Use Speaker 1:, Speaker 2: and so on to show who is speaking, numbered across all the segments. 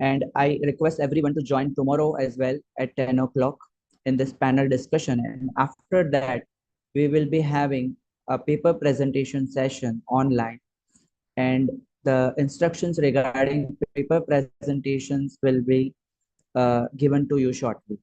Speaker 1: And I request everyone to join tomorrow as well at 10 o'clock in this panel discussion. And after that, we will be having a paper presentation session online. And the instructions regarding paper presentations will be given to you shortly.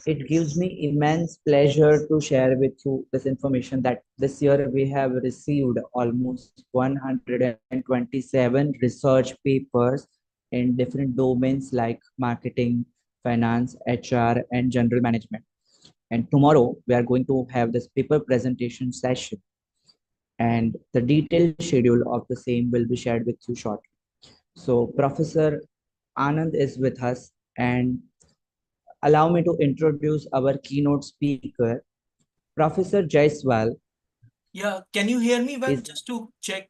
Speaker 1: It gives me immense pleasure to share with you this information that this year we have received almost 127 research papers in different domains like marketing, finance, HR, and general management. And tomorrow we are going to have this paper presentation session, and the detailed schedule of the same will be shared with you shortly. So, Professor Anand is with us, and allow me to introduce our keynote speaker, Professor Jaiswal.
Speaker 2: Yeah, can you hear me well?
Speaker 1: Is
Speaker 2: Just to check.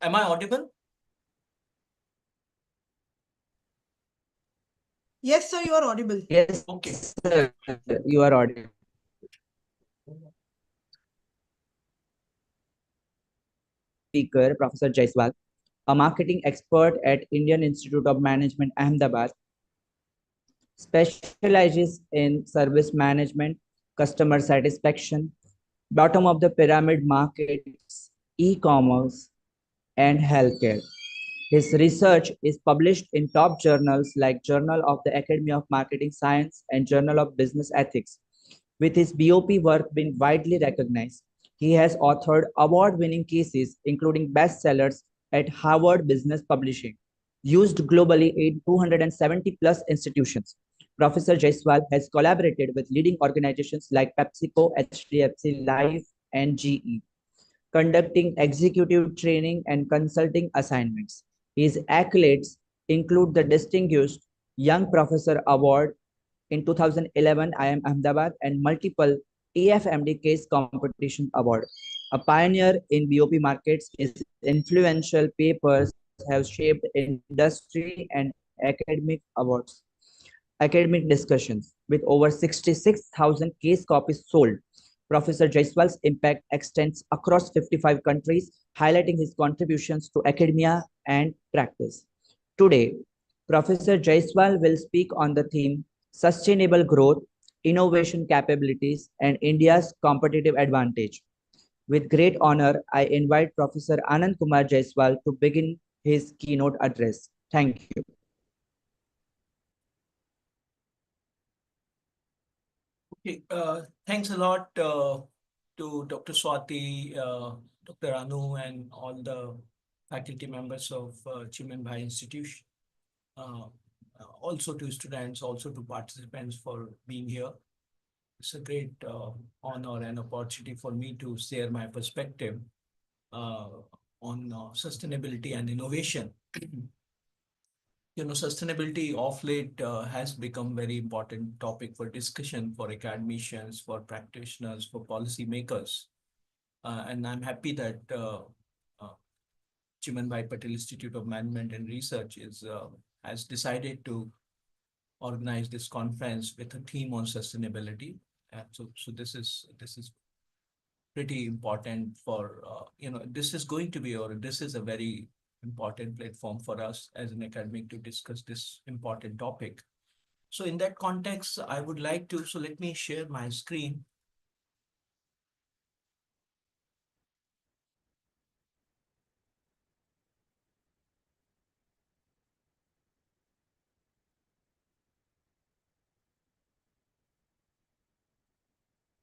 Speaker 2: Am I audible?
Speaker 3: Yes, sir, you are audible.
Speaker 1: yes,
Speaker 2: Okay.
Speaker 1: sir, you are audible. Speaker, Professor Jaiswal. a marketing expert at Indian Institute of Management, Ahmedabad, specializes in service management, customer satisfaction, bottom of the pyramid markets, e-commerce, and healthcare. His research is published in top journals like Journal of the Academy of Marketing Science and Journal of Business Ethics. With his BOP work being widely recognized, he has authored award-winning cases, including bestsellers at Harvard Business Publishing, used globally in 270 plus institutions. Professor Jaiswal has collaborated with leading organizations like PepsiCo, HDFC Life, and GE, conducting executive training and consulting assignments. His accolades include the Distinguished Young Professor Award in 2011 IIM Ahmedabad and multiple AFMD Case Competition Award. A pioneer in BOP markets, his influential papers have shaped industry and academic discussions. With over 66,000 case copies sold, Professor Jaiswal's impact extends across 55 countries, highlighting his contributions to academia and practice. Today, Professor Jaiswal will speak on the theme Sustainable Growth, Innovation Capabilities, and India's Competitive Advantage. With great honor, I invite Professor Anand Kumar Jaiswal to begin his keynote address. Thank you.
Speaker 2: Okay, thanks a lot to Dr. Swati, Dr. Anu, and all the faculty members of Chiman Bhai Institution. Also to students, also to participants for being here. It's a great honor and opportunity for me to share my perspective on sustainability and innovation. Sustainability of late has become very important topic for discussion for academicians, for practitioners, for policymakers. And I'm happy that Chimanbhai Patel Institute of Management and Research has decided to organize this conference with a theme on sustainability. So this is pretty important for this is going to be, or this is a very important platform for us as an academic to discuss this important topic. So in that context, I would like to, so let me share my screen.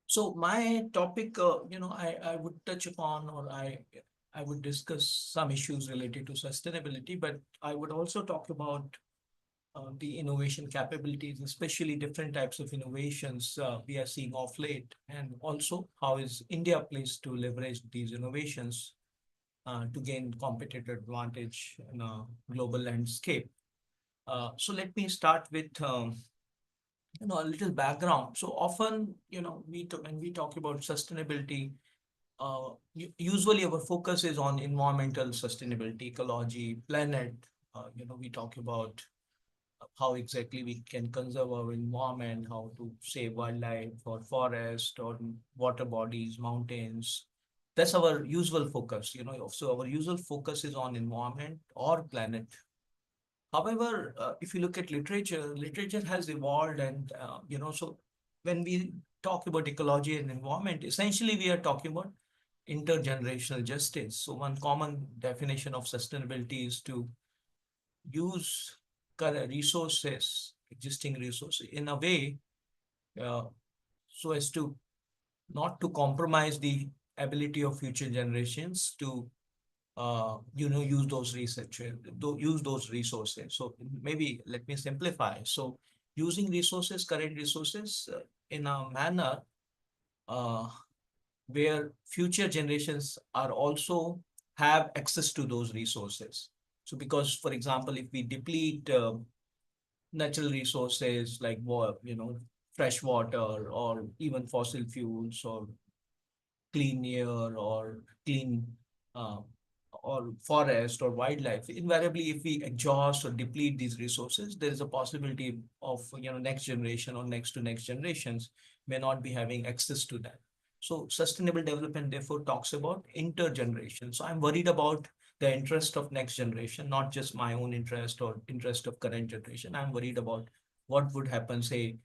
Speaker 2: So my topic, I would touch upon, or I would discuss some issues related to sustainability, but I would also talk about the innovation capabilities, especially different types of innovations we are seeing off late, and also how is India placed to leverage these innovations to gain competitive advantage in a global landscape. So let me start with a little background. So often, when we talk about sustainability, usually our focus is on environmental sustainability, ecology, planet. We talk about how exactly we can conserve our environment, how to save wildlife or forest or water bodies, mountains. That's our usual focus, So our usual focus is on environment or planet. However, if you look at literature has evolved, and so when we talk about ecology and environment, essentially we are talking about intergenerational justice. So one common definition of sustainability is to use current resources, existing resources, in a way so as to not to compromise the ability of future generations to use those use those resources. So maybe let me simplify. So using resources, current resources, in a manner where future generations are also have access to those resources. So because, for example, if we deplete natural resources like fresh water or even fossil fuels or clean air or clean uh, or forest or wildlife, invariably if we exhaust or deplete these resources, there is a possibility of next generation or next to next generations may not be having access to that. So sustainable development therefore talks about intergeneration. So I'm worried about the interest of next generation, not just my own interest or interest of current generation. I'm worried about what would happen, say,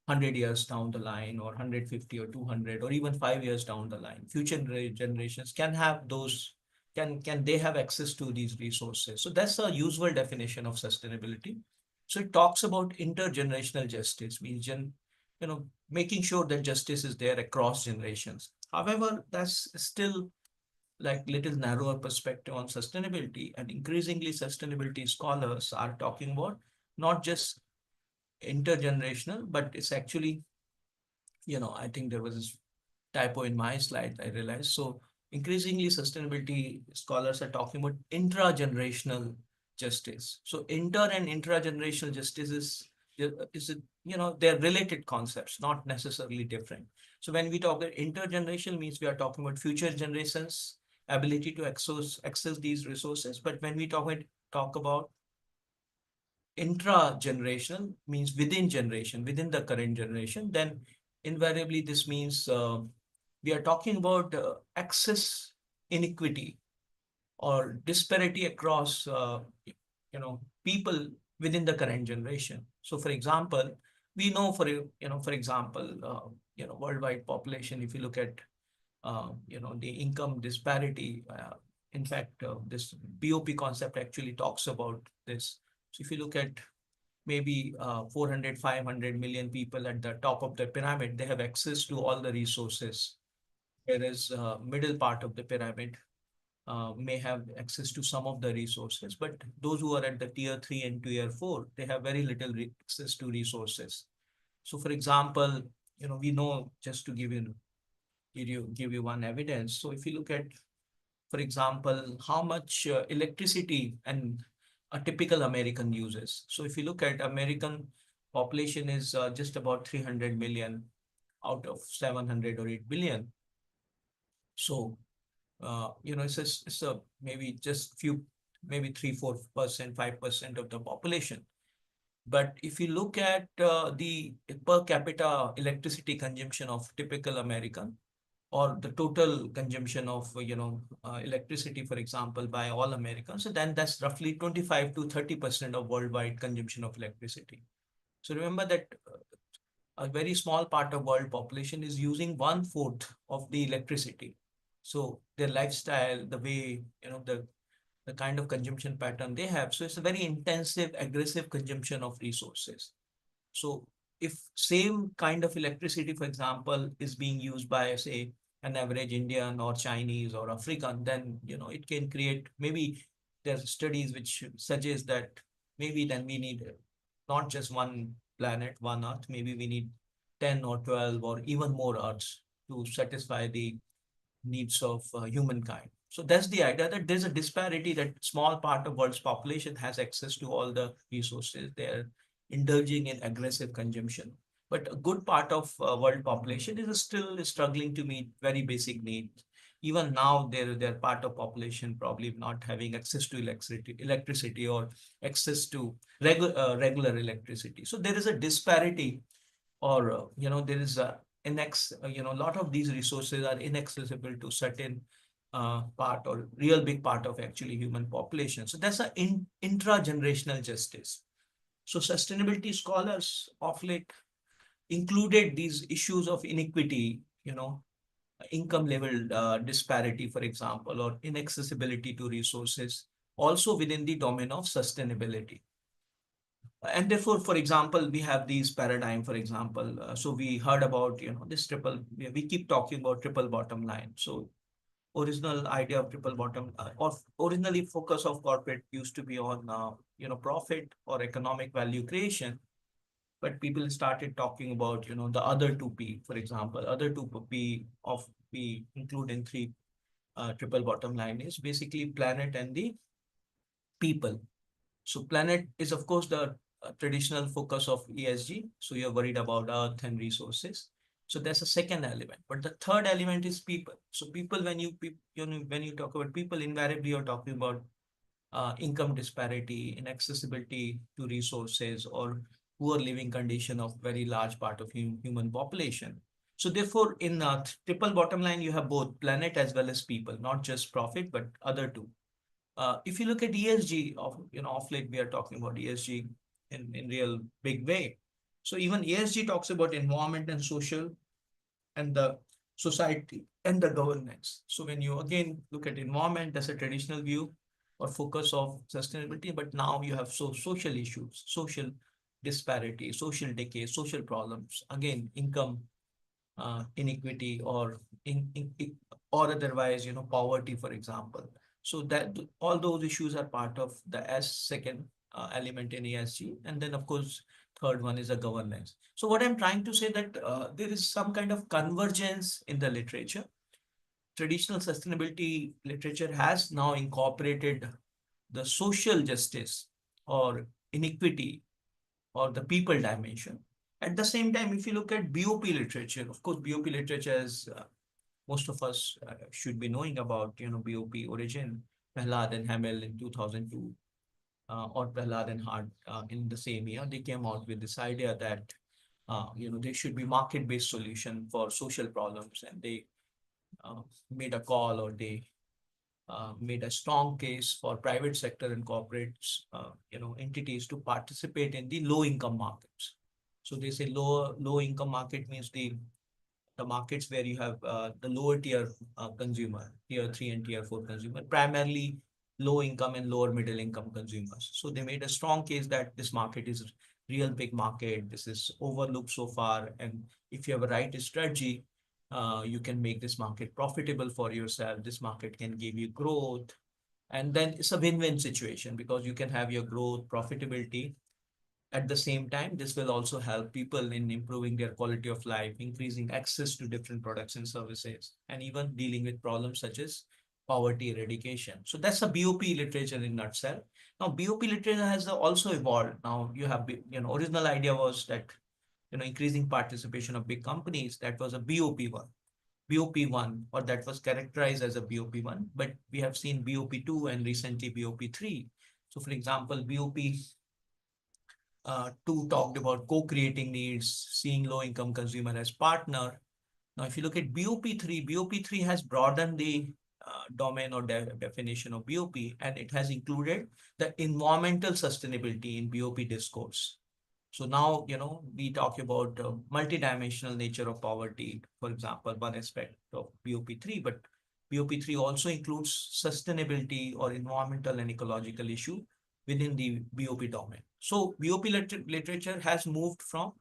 Speaker 2: 100 years down the line, or 150 or 200, or even 5 years down the line. Future generations can have those, can they have access to these resources? So that's a usual definition of sustainability. So it talks about intergenerational justice, means making sure that justice is there across generations. However, that's still like little narrower perspective on sustainability, and increasingly sustainability scholars are talking about not just intergenerational, but it's actually, I think there was this typo in my slide, I realized. So increasingly sustainability scholars are talking about intragenerational justice. So inter and intragenerational justice they're related concepts, not necessarily different. So when we talk about intergenerational, means we are talking about future generations ability to access these resources. But when we talk about intra-generational, means within generation, within the current generation, then invariably this means we are talking about access inequity or disparity across people within the current generation. So for example, we know for example, worldwide population, if you look at the income disparity, in fact, this BOP concept actually talks about this. So if you look at maybe 400, 500 million people at the top of the pyramid, they have access to all the resources. Whereas middle part of the pyramid may have access to some of the resources, but those who are at the tier 3 and tier 4, they have very little access to resources. So for example, we know, just to give you one evidence. So if you look at, for example, how much electricity and a typical American uses. So if you look at American population is just about 300 million out of 700 or 8 billion. So, it's a maybe just few, maybe 3-4%, 5% of the population. But if you look at the per capita electricity consumption of typical American, or the total consumption of electricity, for example, by all Americans, so then that's roughly 25 to 30% of worldwide consumption of electricity. So remember that a very small part of world population is using 1/4 of the electricity. So their lifestyle, the way, the kind of consumption pattern they have, so it's a very intensive, aggressive consumption of resources. So if same kind of electricity, for example, is being used by, say, an average Indian or Chinese or African, then it can create, maybe there's studies which suggest that maybe then we need not just one planet, one Earth, maybe we need 10 or 12 or even more Earths to satisfy the needs of humankind. So that's the idea, that there's a disparity, that small part of world's population has access to all the resources. They're indulging in aggressive consumption. But a good part of world population is still struggling to meet very basic needs. Even now, they're part of population probably not having access to electricity or access to regular electricity. So there is a disparity, or there is a a lot of these resources are inaccessible to certain part, or real big part of actually human population. So that's an intra-generational justice. So sustainability scholars of late included these issues of inequity, income level disparity, for example, or inaccessibility to resources, also within the domain of sustainability. And therefore, for example, we have these paradigm, for example, so we heard about, this we keep talking about triple bottom line. So original idea of triple bottom, or originally focus of corporate used to be on, profit or economic value creation. But people started talking about, the other two P, for example, other two P of P include in three triple bottom line is basically planet and the people. So planet is, of course, the traditional focus of ESG. So you're worried about earth and resources. So that's a second element. But the third element is people. So people, when you talk about people, invariably you're talking about income disparity, inaccessibility to resources, or poor living condition of very large part of human population. So therefore, in triple bottom line, you have both planet as well as people, not just profit, but other two. If you look at ESG, of late we are talking about ESG in real big way. So even ESG talks about environment and social and the society and the governance. So when you again look at environment, that's a traditional view or focus of sustainability, but now you have social issues, social disparity, social decay, social problems, again, income inequity or or otherwise, poverty, for example. So that all those issues are part of the S second element in ESG. And then of course, third one is a governance. So what I'm trying to say that there is some kind of convergence in the literature. Traditional sustainability literature has now incorporated the social justice or inequity or the people dimension. At the same time, if you look at BOP literature, of course, BOP literature is most of us should be knowing about, BOP origin, Prahlad and Hamel in 2002, or Prahlad and Hart in the same year. They came out with this idea that, there should be market-based solution for social problems, and they uh, made a call or they made a strong case for private sector and corporates, entities to participate in the low income markets. So they say low income market means the markets where you have the lower tier consumer, tier 3 and tier 4 consumer, primarily low income and lower middle income consumers. So they made a strong case that this market is real big market. This is overlooked so far. And if you have a right strategy, you can make this market profitable for yourself. This market can give you growth. And then it's a win-win situation because you can have your growth, profitability. At the same time, this will also help people in improving their quality of life, increasing access to different products and services, and even dealing with problems such as poverty eradication. So that's a BOP literature in a nutshell. Now, BOP literature has also evolved. Now you have, original idea was that, increasing participation of big companies. That was a BOP1. BOP1, or that was characterized as a BOP1, but we have seen BOP2 and recently BOP3. So for example, BOP2 talked about co-creating needs, seeing low-income consumer as partner. Now, if you look at BOP3 has broadened the domain or definition of BOP, and it has included the environmental sustainability in BOP discourse. So now, we talk about multidimensional nature of poverty, for example, one aspect of BOP3, but BOP3 also includes sustainability or environmental and ecological issue within the BOP domain. So BOP literature has moved from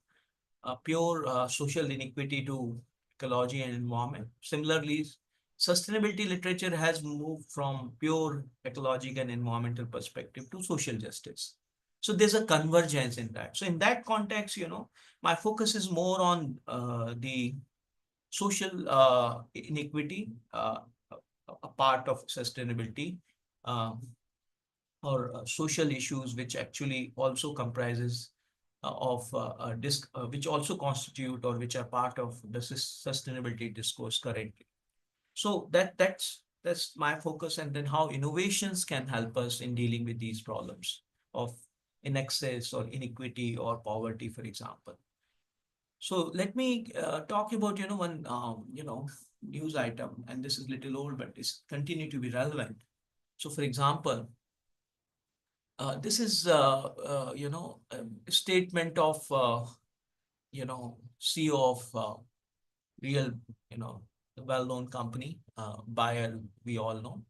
Speaker 2: pure social inequity to ecology and environment. Similarly, sustainability literature has moved from pure ecological and environmental perspective to social justice. So there's a convergence in that. So in that context, my focus is more on the social inequity, a part of sustainability, uh, or social issues, which actually also comprises of which also constitute or which are part of the sustainability discourse currently. So that's my focus, and then how innovations can help us in dealing with these problems of inaccess or inequity or poverty, for example. So let me talk about one news item, and this is little old, but it's continue to be relevant. So, for example, this is a statement of CEO of real well-known company, Bayer, we all know.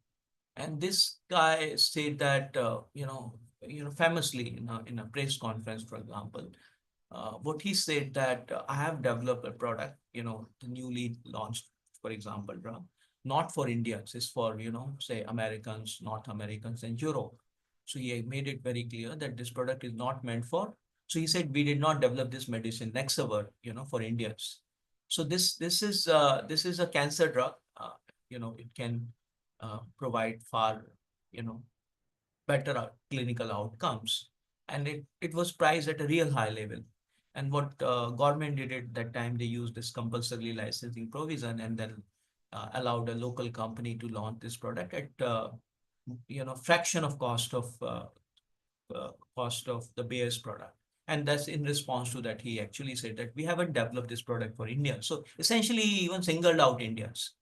Speaker 2: And this guy said that famously in a press conference, for example, what he said that I have developed a product, the newly launched, for example, drug, not for Indians, it's for, say Americans, North Americans and Europe. So he made it very clear that this product is not meant for, so he said, we did not develop this medicine, Nexavar, for Indians. So this is a cancer drug, it can provide far, better clinical outcomes. And it was priced at a real high level. And what government did at that time, they used this compulsory licensing provision and then allowed a local company to launch this product at fraction of cost of the Bayer's product. And that's in response to that, he actually said that we haven't developed this product for India. So essentially, he even singled out Indians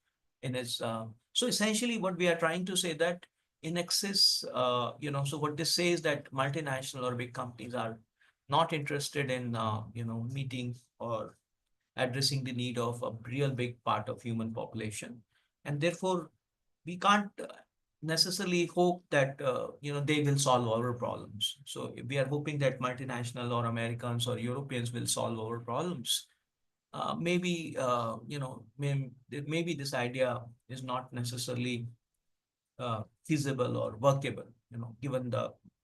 Speaker 2: in his. So essentially, what we are trying to say that in excess, so what this says that multinational or big companies are not interested in, meeting or addressing the need of a real big part of human population. And therefore, we can't necessarily hope that, they will solve our problems. So if we are hoping that multinational or Americans or Europeans will solve our problems, maybe, maybe this idea is not necessarily feasible or workable, given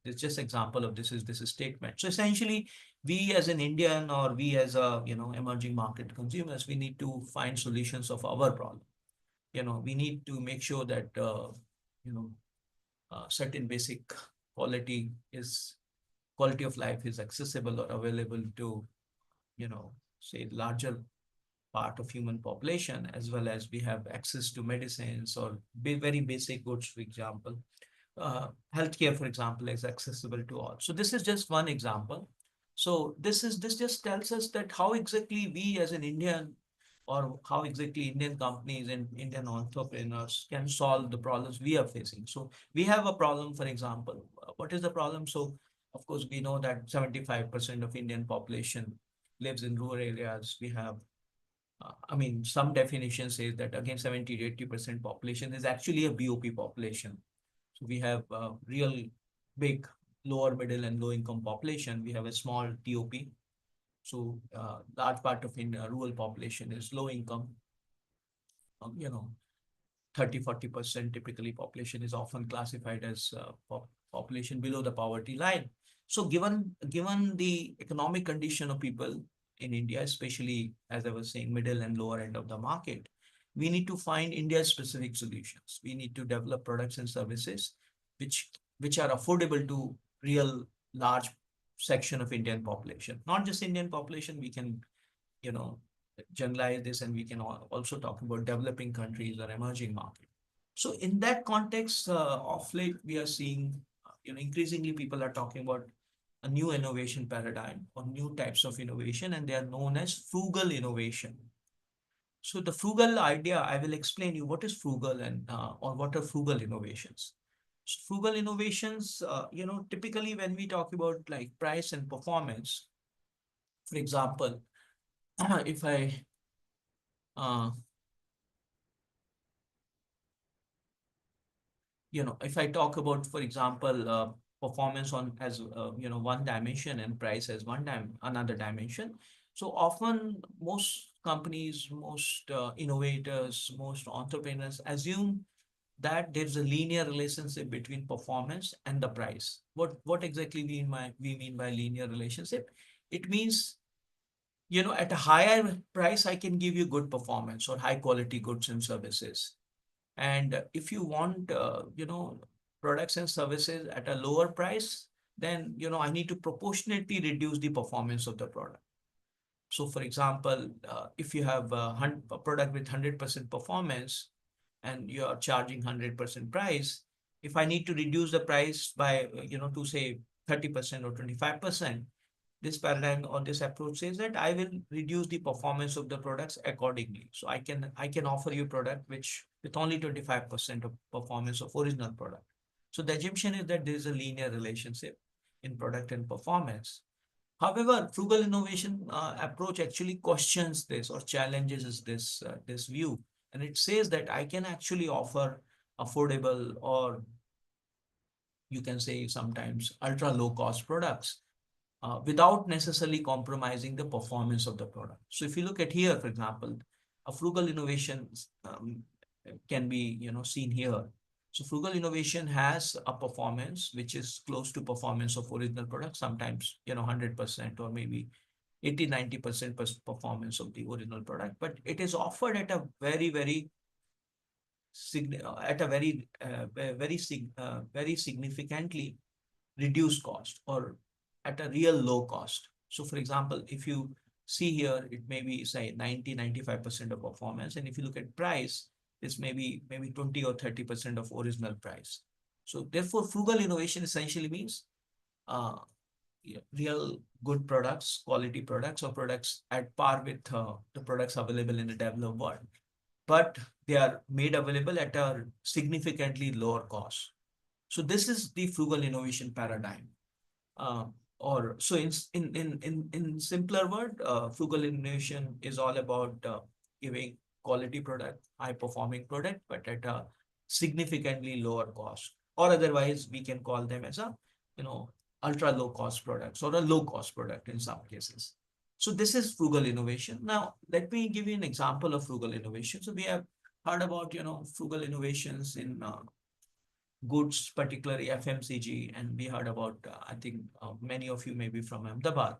Speaker 2: it's just example of this is statement. So essentially, we as an Indian or we as a, emerging market consumers, we need to find solutions of our problem. We need to make sure that, you know, certain basic quality is quality of life is accessible or available to, say larger part of human population, as well as we have access to medicines or very basic goods. For example, healthcare, for example, is accessible to all. So this is just one example. So this just tells us that how exactly we as an Indian, or how exactly Indian companies and Indian entrepreneurs can solve the problems we are facing. So we have a problem, for example. What is the problem? So of course we know that 75% of Indian population lives in rural areas. We have some definition says that again 70 to 80% population is actually a BOP population. So we have real big lower middle and low income population. We have a small TOP. So large part of India rural population is low income. Um, you know, 30-40% typically population is often classified as population below the poverty line. So given the economic condition of people in India, especially as I was saying, middle and lower end of the market, we need to find India's specific solutions. We need to develop products and services which are affordable to real large section of Indian population. Not just Indian population, we can, you know, generalize this, and we can also talk about developing countries or emerging market. So in that context, of late, we are seeing, increasingly people are talking about a new innovation paradigm or new types of innovation, and they are known as frugal innovation. So the frugal idea, I will explain you what is frugal and or what are frugal innovations. So frugal innovations, typically when we talk about like price and performance, for example, if I uh, if I talk about, for example, performance on as one dimension and price as another dimension. So often most companies, most innovators, most entrepreneurs assume that there's a linear relationship between performance and the price. What exactly we mean by linear relationship? It means, at a higher price, I can give you good performance or high quality goods and services. And if you want, products and services at a lower price, then, I need to proportionately reduce the performance of the product. So for example, if you have a product with 100% performance and you are charging 100% price, if I need to reduce the price by, to say 30% or 25%, this paradigm or this approach says that I will reduce the performance of the products accordingly. So I can offer you product which with only 25% of performance of original product. So the assumption is that there is a linear relationship in product and performance. However, frugal innovation approach actually questions this or challenges this view, and it says that I can actually offer affordable, or you can say sometimes ultra low cost products without necessarily compromising the performance of the product. So if you look at here, for example, a frugal innovation can be seen here. So frugal innovation has a performance which is close to performance of original product, sometimes 100% or maybe 80-90% performance of the original product, but it is offered at a very very significantly reduced cost, or at a real low cost. So for example, if you see here, it may be say 90-95% of performance. And if you look at price, it's maybe 20 or 30% of original price. So therefore, frugal innovation essentially means real good products, quality products, or products at par with the products available in the developed world, but they are made available at a significantly lower cost. So this is the frugal innovation paradigm. Or so in simpler word, frugal innovation is all about giving quality product, high performing product, but at a significantly lower cost. Or otherwise, we can call them as a ultra low cost products or a low cost product in some cases. So this is frugal innovation. Now, let me give you an example of frugal innovation. So we have heard about frugal innovations in goods, particularly FMCG, and we heard about, I think many of you may be from Ahmedabad.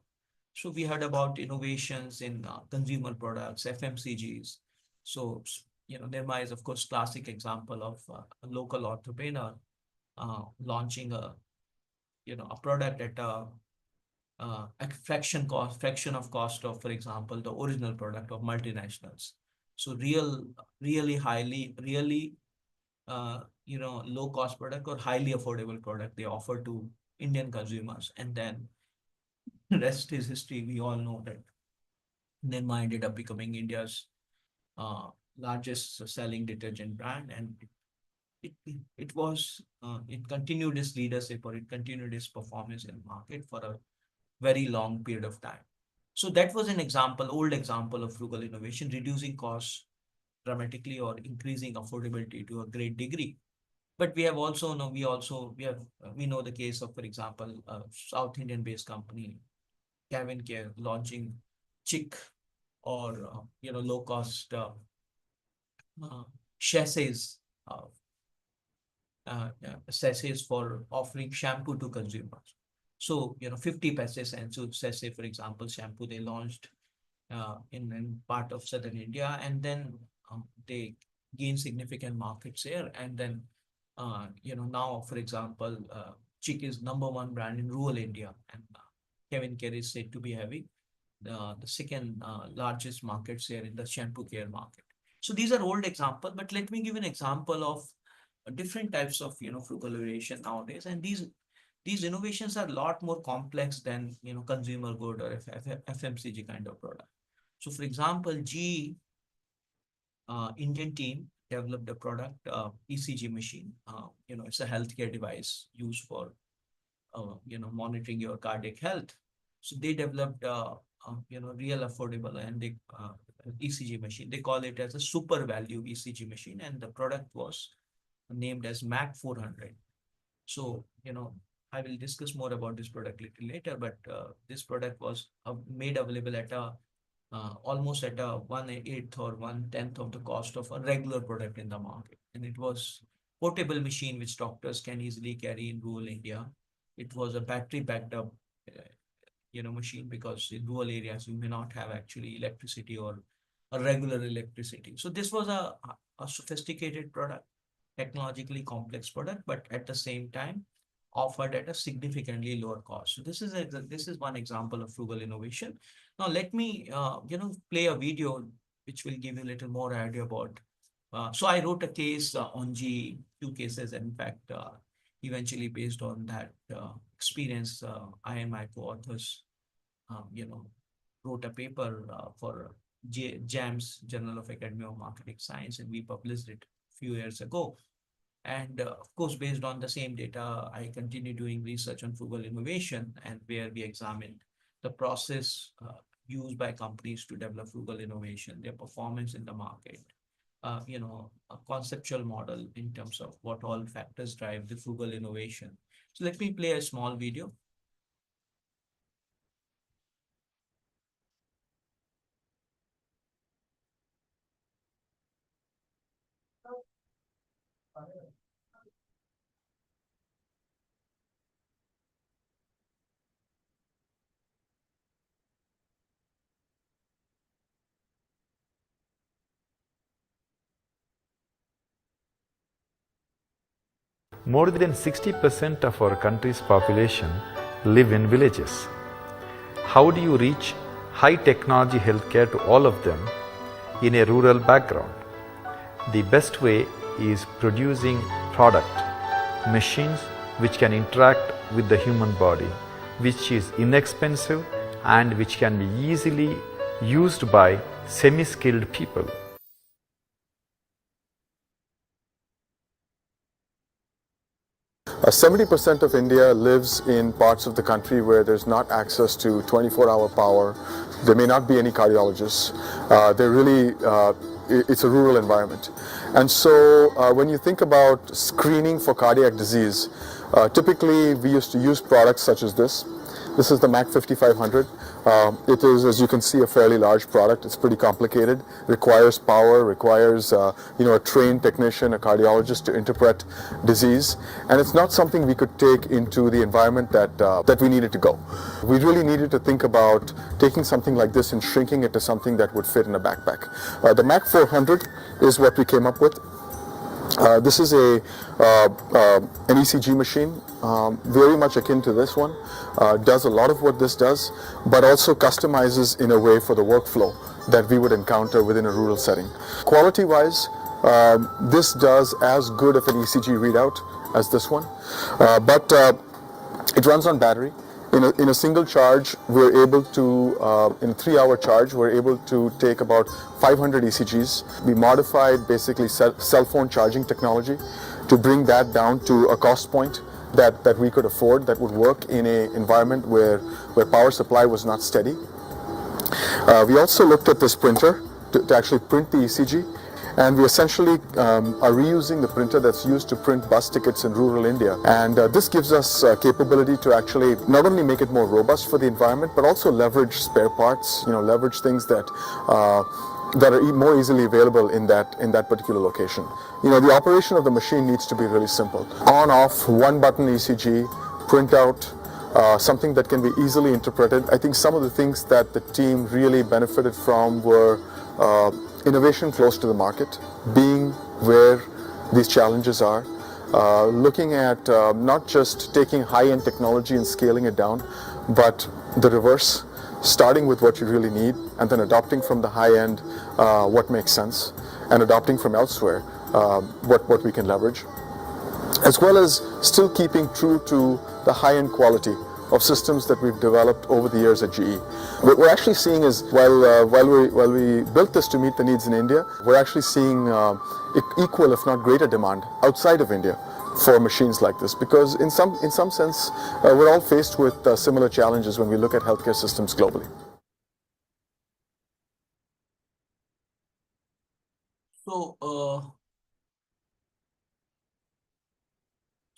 Speaker 2: So we heard about innovations in consumer products, FMCGs. So, Nirma is, of course, classic example of a local entrepreneur launching a product at a fraction of cost of, for example, the original product of multinationals. So really low cost product or highly affordable product they offer to Indian consumers. And then the rest is history. We all know that Nirma ended up becoming India's uh, largest selling detergent brand, and it continued its leadership, or it continued its performance in the market for a very long period of time. So that was an old example of frugal innovation, reducing costs dramatically or increasing affordability to a great degree. But we have also know we know the case of, for example, a South Indian based company, Kevin Care, launching chick or low cost uh, sachets uh, sachets for offering shampoo to consumers. So 50 pesos and so sachet, for example, shampoo they launched in part of southern India, and then they gain significant market share. And then now, for example, Chick is #1 brand in rural India, and Kevin Care is said to be having the second largest market share in the shampoo care market. So these are old examples, but let me give an example of different types of frugal innovation nowadays. And these innovations are a lot more complex than consumer good or FMCG kind of product. So for example, GE Indian team developed a product, ECG machine. It's a healthcare device used for monitoring your cardiac health. So they developed real affordable and ECG machine. They call it as a super value ECG machine, and the product was named as Mac 400. So I will discuss more about this product little later, but this product was made available at a almost at a 1/8 or 1/10 of the cost of a regular product in the market. And it was portable machine which doctors can easily carry in rural India. It was a battery backed up machine, because in rural areas you may not have actually electricity or a regular electricity. So this was a sophisticated product, technologically complex product, but at the same time offered at a significantly lower cost. So this is one example of frugal innovation. Now let me play a video which will give you a little more idea about. So I wrote a case on G, two cases, in fact, eventually based on that experience, I and my co-authors, wrote a paper for JAMS, Journal of Academy of Marketing Science, and we published it a few years ago. And of course, based on the same data, I continue doing research on frugal innovation, and where we examined the process used by companies to develop frugal innovation, their performance in the market, a conceptual model in terms of what all factors drive the frugal innovation. So let me play a small video.
Speaker 4: More than 60% of our country's population live in villages. How do you reach high technology healthcare to all of them in a rural background? The best way is producing product, machines which can interact with the human body, which is inexpensive and which can be easily used by semi-skilled people.
Speaker 5: 70% of India lives in parts of the country where there's not access to 24-hour power. There may not be any cardiologists. It's a rural environment. And so when you think about screening for cardiac disease, typically we used to use products such as this. This is the MAC 5500. It is, as you can see, a fairly large product. It's pretty complicated. Requires power, requires a trained technician, a cardiologist to interpret disease, and it's not something we could take into the environment that we needed to go. We really needed to think about taking something like this and shrinking it to something that would fit in a backpack. The MAC 400 is what we came up with. This is an ECG machine, very much akin to this one, does a lot of what this does, but also customizes in a way for the workflow that we would encounter within a rural setting. Quality-wise, this does as good of an ECG readout as this one, but it runs on battery. In a single charge, we're able to, in a 3-hour charge, we're able to take about 500 ECGs. We modified basically cell phone charging technology to bring that down to a cost point that we could afford, that would work in an environment where power supply was not steady. We also looked at this printer to actually print the ECG. And we essentially are reusing the printer that's used to print bus tickets in rural India. And this gives us capability to actually not only make it more robust for the environment, but also leverage spare parts, leverage things that are more easily available in that particular location. The operation of the machine needs to be really simple. On, off, one button ECG, print out, something that can be easily interpreted. I think some of the things that the team really benefited from were innovation close to the market, being where these challenges are, looking at not just taking high-end technology and scaling it down, but the reverse, starting with what you really need and then adopting from the high end what makes sense, and adopting from elsewhere what we can leverage, as well as still keeping true to the high-end quality of systems that we've developed over the years at GE. What we're actually seeing is while we built this to meet the needs in India, we're actually seeing equal, if not greater, demand outside of India for machines like this, because in some sense we're all faced with similar challenges when we look at healthcare systems globally.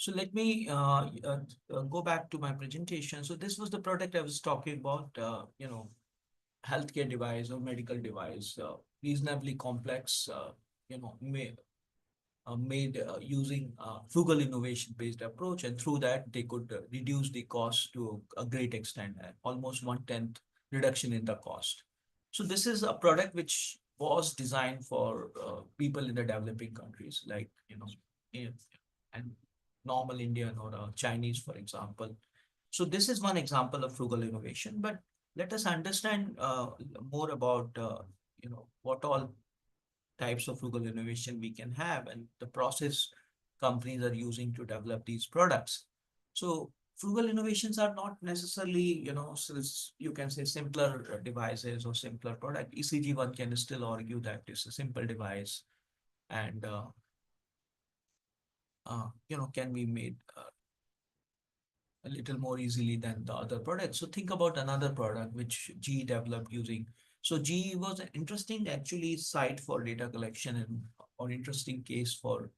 Speaker 2: So let me go back to my presentation. So this was the product I was talking about, healthcare device or medical device, reasonably complex, made using frugal innovation-based approach, and through that they could reduce the cost to a great extent, almost 1/10 reduction in the cost. So this is a product which was designed for people in the developing countries, like and normal Indian or Chinese, for example. So this is one example of frugal innovation, but let us understand more about what all types of frugal innovation we can have and the process companies are using to develop these products. So frugal innovations are not necessarily, you can say simpler devices or simpler product. ECG, one can still argue that it's a simple device and can be made a little more easily than the other products. So think about another product which GE developed using. So GE was an interesting actually site for data collection and or interesting case for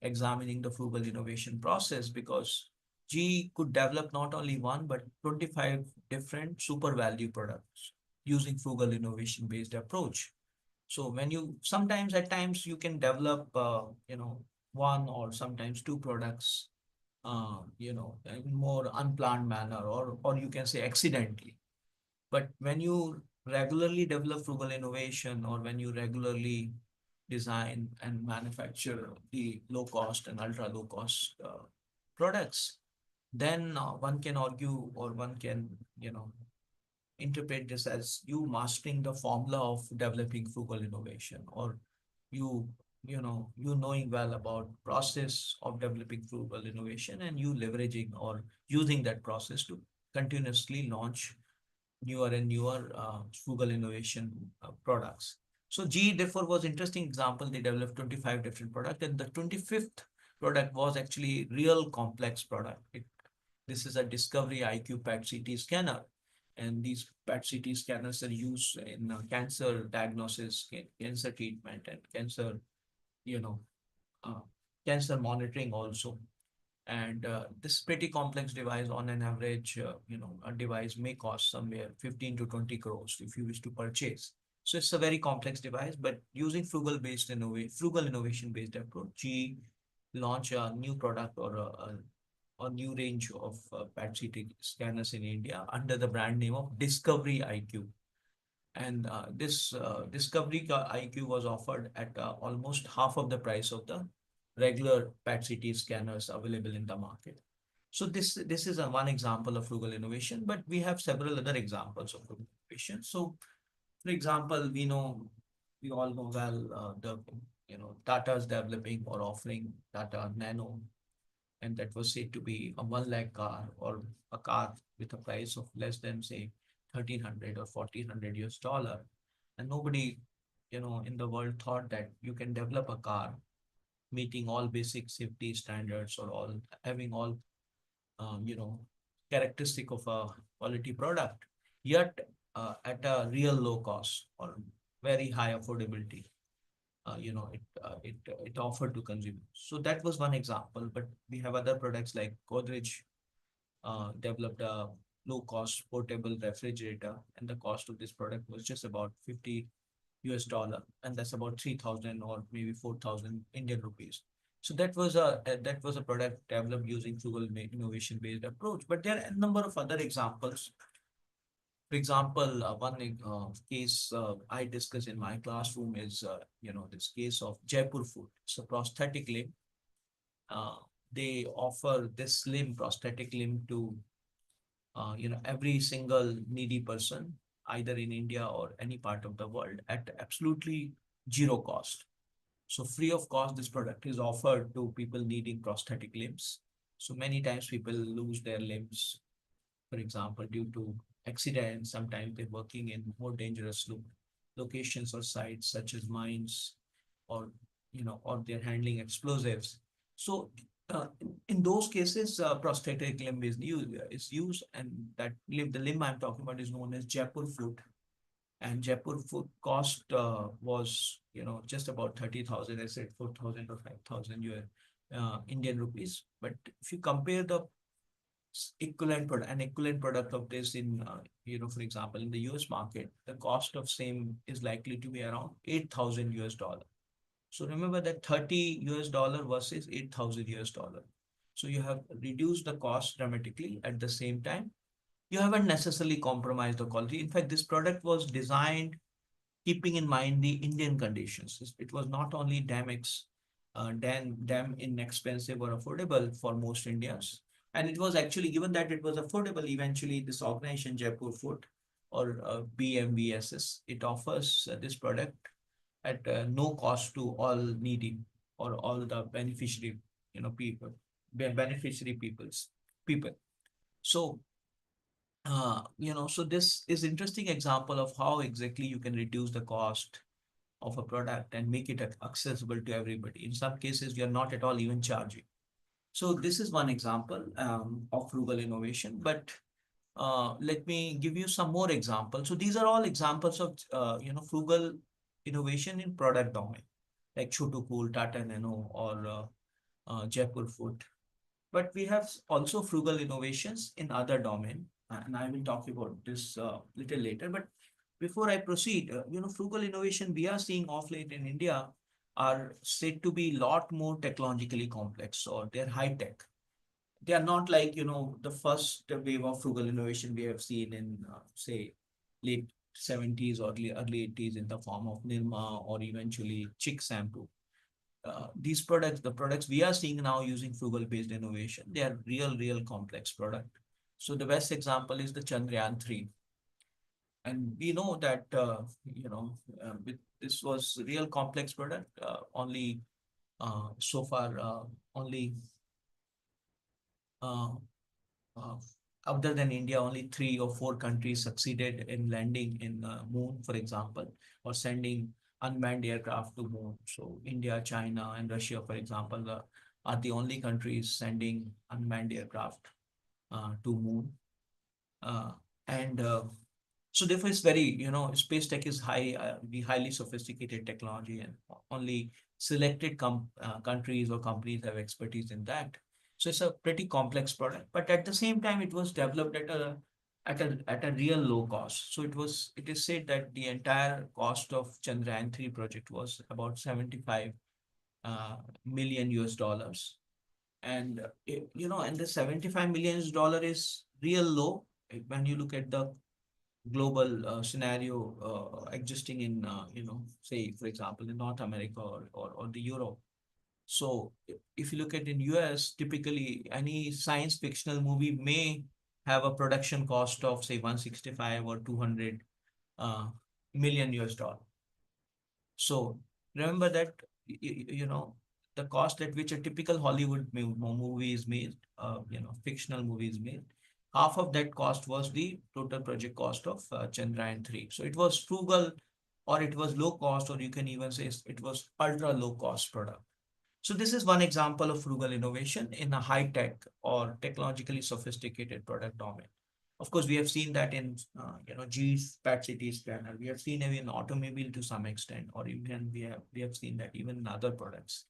Speaker 2: examining the frugal innovation process, because GE could develop not only one but 25 different super value products using frugal innovation based approach. So when sometimes at times you can develop one or sometimes two products in more unplanned manner, or you can say accidentally. But when you regularly develop frugal innovation, or when you regularly design and manufacture the low cost and ultra low cost products, then one can argue, or one can interpret this as you mastering the formula of developing frugal innovation, or you knowing well about process of developing frugal innovation and you leveraging or using that process to continuously launch newer and newer frugal innovation products. So GE therefore was interesting example. They developed 25 different products, and the 25th product was actually real complex product. This is a Discovery IQ PET-CT scanner, and these PET-CT scanners are used in cancer diagnosis, cancer treatment, and cancer, you know, uh, cancer monitoring also. And this pretty complex device, on an average, a device may cost somewhere 15 to 20 crores if you wish to purchase. So it's a very complex device, but using frugal innovation based approach, GE launch a new product or a new range of PET-CT scanners in India under the brand name of Discovery IQ. And this Discovery IQ was offered at almost half of the price of the regular PET-CT scanners available in the market. So this is one example of frugal innovation, but we have several other examples of frugal innovation. So, for example, we all know well Tata is developing or offering Tata Nano, and that was said to be a 1 lakh car, or a car with a price of less than, say, 1,300 or 1,400 US dollar. And nobody, in the world thought that you can develop a car meeting all basic safety standards, or all having all, characteristic of a quality product, yet at a real low cost or very high affordability. It offered to consumers. So that was one example, but we have other products like Godrej developed a low-cost portable refrigerator, and the cost of this product was just about 50 US dollar, and that's about 3,000 or maybe 4,000 Indian rupees. So that was a product developed using frugal innovation-based approach. But there are a number of other examples. For example, one case I discuss in my classroom is this case of Jaipur Food. It's a prosthetic limb. They offer this prosthetic limb to every single needy person, either in India or any part of the world, at absolutely zero cost. So free of cost, this product is offered to people needing prosthetic limbs. So many times people lose their limbs, for example, due to accidents. Sometimes they're working in more dangerous locations or sites such as mines, or or they're handling explosives. So in those cases, prosthetic limb is used, and the limb I'm talking about is known as Jaipur foot. And Jaipur foot cost was just about 30,000. I said 4,000 or 5,000 Indian rupees. But if you compare the equivalent product of this in for example, in the US market, the cost of same is likely to be around 8,000 US dollar. So remember that 30 US dollar versus 8,000 US dollar. So you have reduced the cost dramatically. At the same time, you haven't necessarily compromised the quality. In fact, this product was designed keeping in mind the Indian conditions. It was not only damn inexpensive or affordable for most Indians. And it was actually, given that it was affordable, eventually this organization, Jaipur Food, or BMVSS, it offers this product at no cost to all needy, or all the beneficiary, people. So, so this is interesting example of how exactly you can reduce the cost of a product and make it accessible to everybody. In some cases, we are not at all even charging. So this is one example of frugal innovation, but let me give you some more examples. So these are all examples of frugal innovation in product domain, like Chotu Cool, Tata Nano, or Jaipur Food. But we have also frugal innovations in other domain, and I will talk about this little later. But before I proceed, frugal innovation we are seeing off late in India are said to be a lot more technologically complex, or they're high tech. They are not like, the first wave of frugal innovation we have seen in, say, late 70s or early 80s in the form of Nirma or eventually Chick shampoo. The products we are seeing now using frugal based innovation, they are real complex product. So the best example is the Chandrayaan 3. And we know that, this was real complex product, only so far, only other than India, only 3 or 4 countries succeeded in landing in moon, for example, or sending unmanned aircraft to moon. So India, China, and Russia, for example, are the only countries sending unmanned aircraft to moon. Uh, and so therefore it's very, space tech is the highly sophisticated technology, and only selected countries or companies have expertise in that. So it's a pretty complex product, but at the same time, it was developed at a real low cost. So it is said that the entire cost of Chandrayaan 3 project was about 75 million US dollars. And and the 75 million dollar is real low when you look at the global scenario existing in say for example in North America or the Europe. So if you look at in US, typically any science fictional movie may have a production cost of say 165 or 200 uh, million US dollar. So remember that the cost at which a typical Hollywood movie is made, fictional movie is made, half of that cost was the total project cost of Chandrayaan 3. So it was frugal, or it was low cost, or you can even say it was ultra low cost product. So this is one example of frugal innovation in a high tech or technologically sophisticated product domain. Of course, we have seen that in GE's PET-CT scanner. We have seen it in automobile to some extent, or even we have seen that even in other products.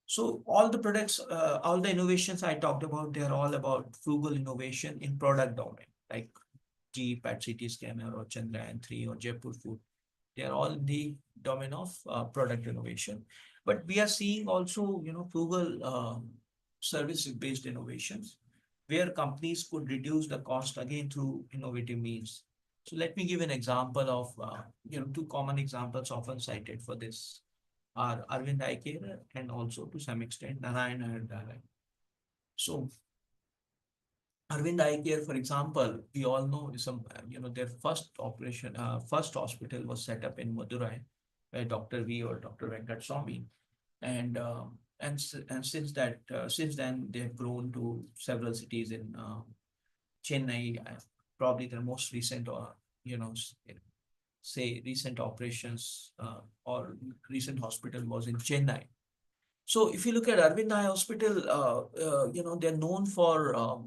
Speaker 2: So all the products, all the innovations I talked about, they are all about frugal innovation in product domain, like GE PET-CT scanner or Chandrayaan 3 or Jaipur Food. They are all in the domain of product innovation. But we are seeing also, frugal service-based innovations, where companies could reduce the cost again through innovative means. So let me give an example of, two common examples often cited for this are Arvind Eye Care and also to some extent Narayana Hrudayalaya. So Arvind Eye Care, for example, we all know is their first hospital was set up in Madurai by Dr. V or Dr. Venkat Swamy, and since then they have grown to several cities in Chennai. Probably the most recent, or say recent operations or recent hospital was in Chennai. So if you look at Arvind Eye Hospital, they're known for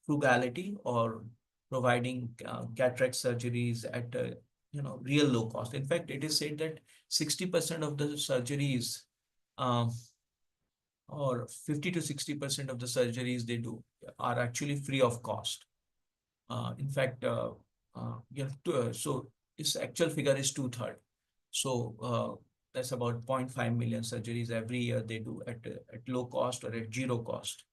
Speaker 2: frugality or providing cataract surgeries at real low cost. In fact, it is said that 60% of the surgeries um, or 50 to 60% of the surgeries they do are actually free of cost. In fact, so its actual figure is 2/3. So that's about 0.5 million surgeries every year they do at low cost or at zero cost.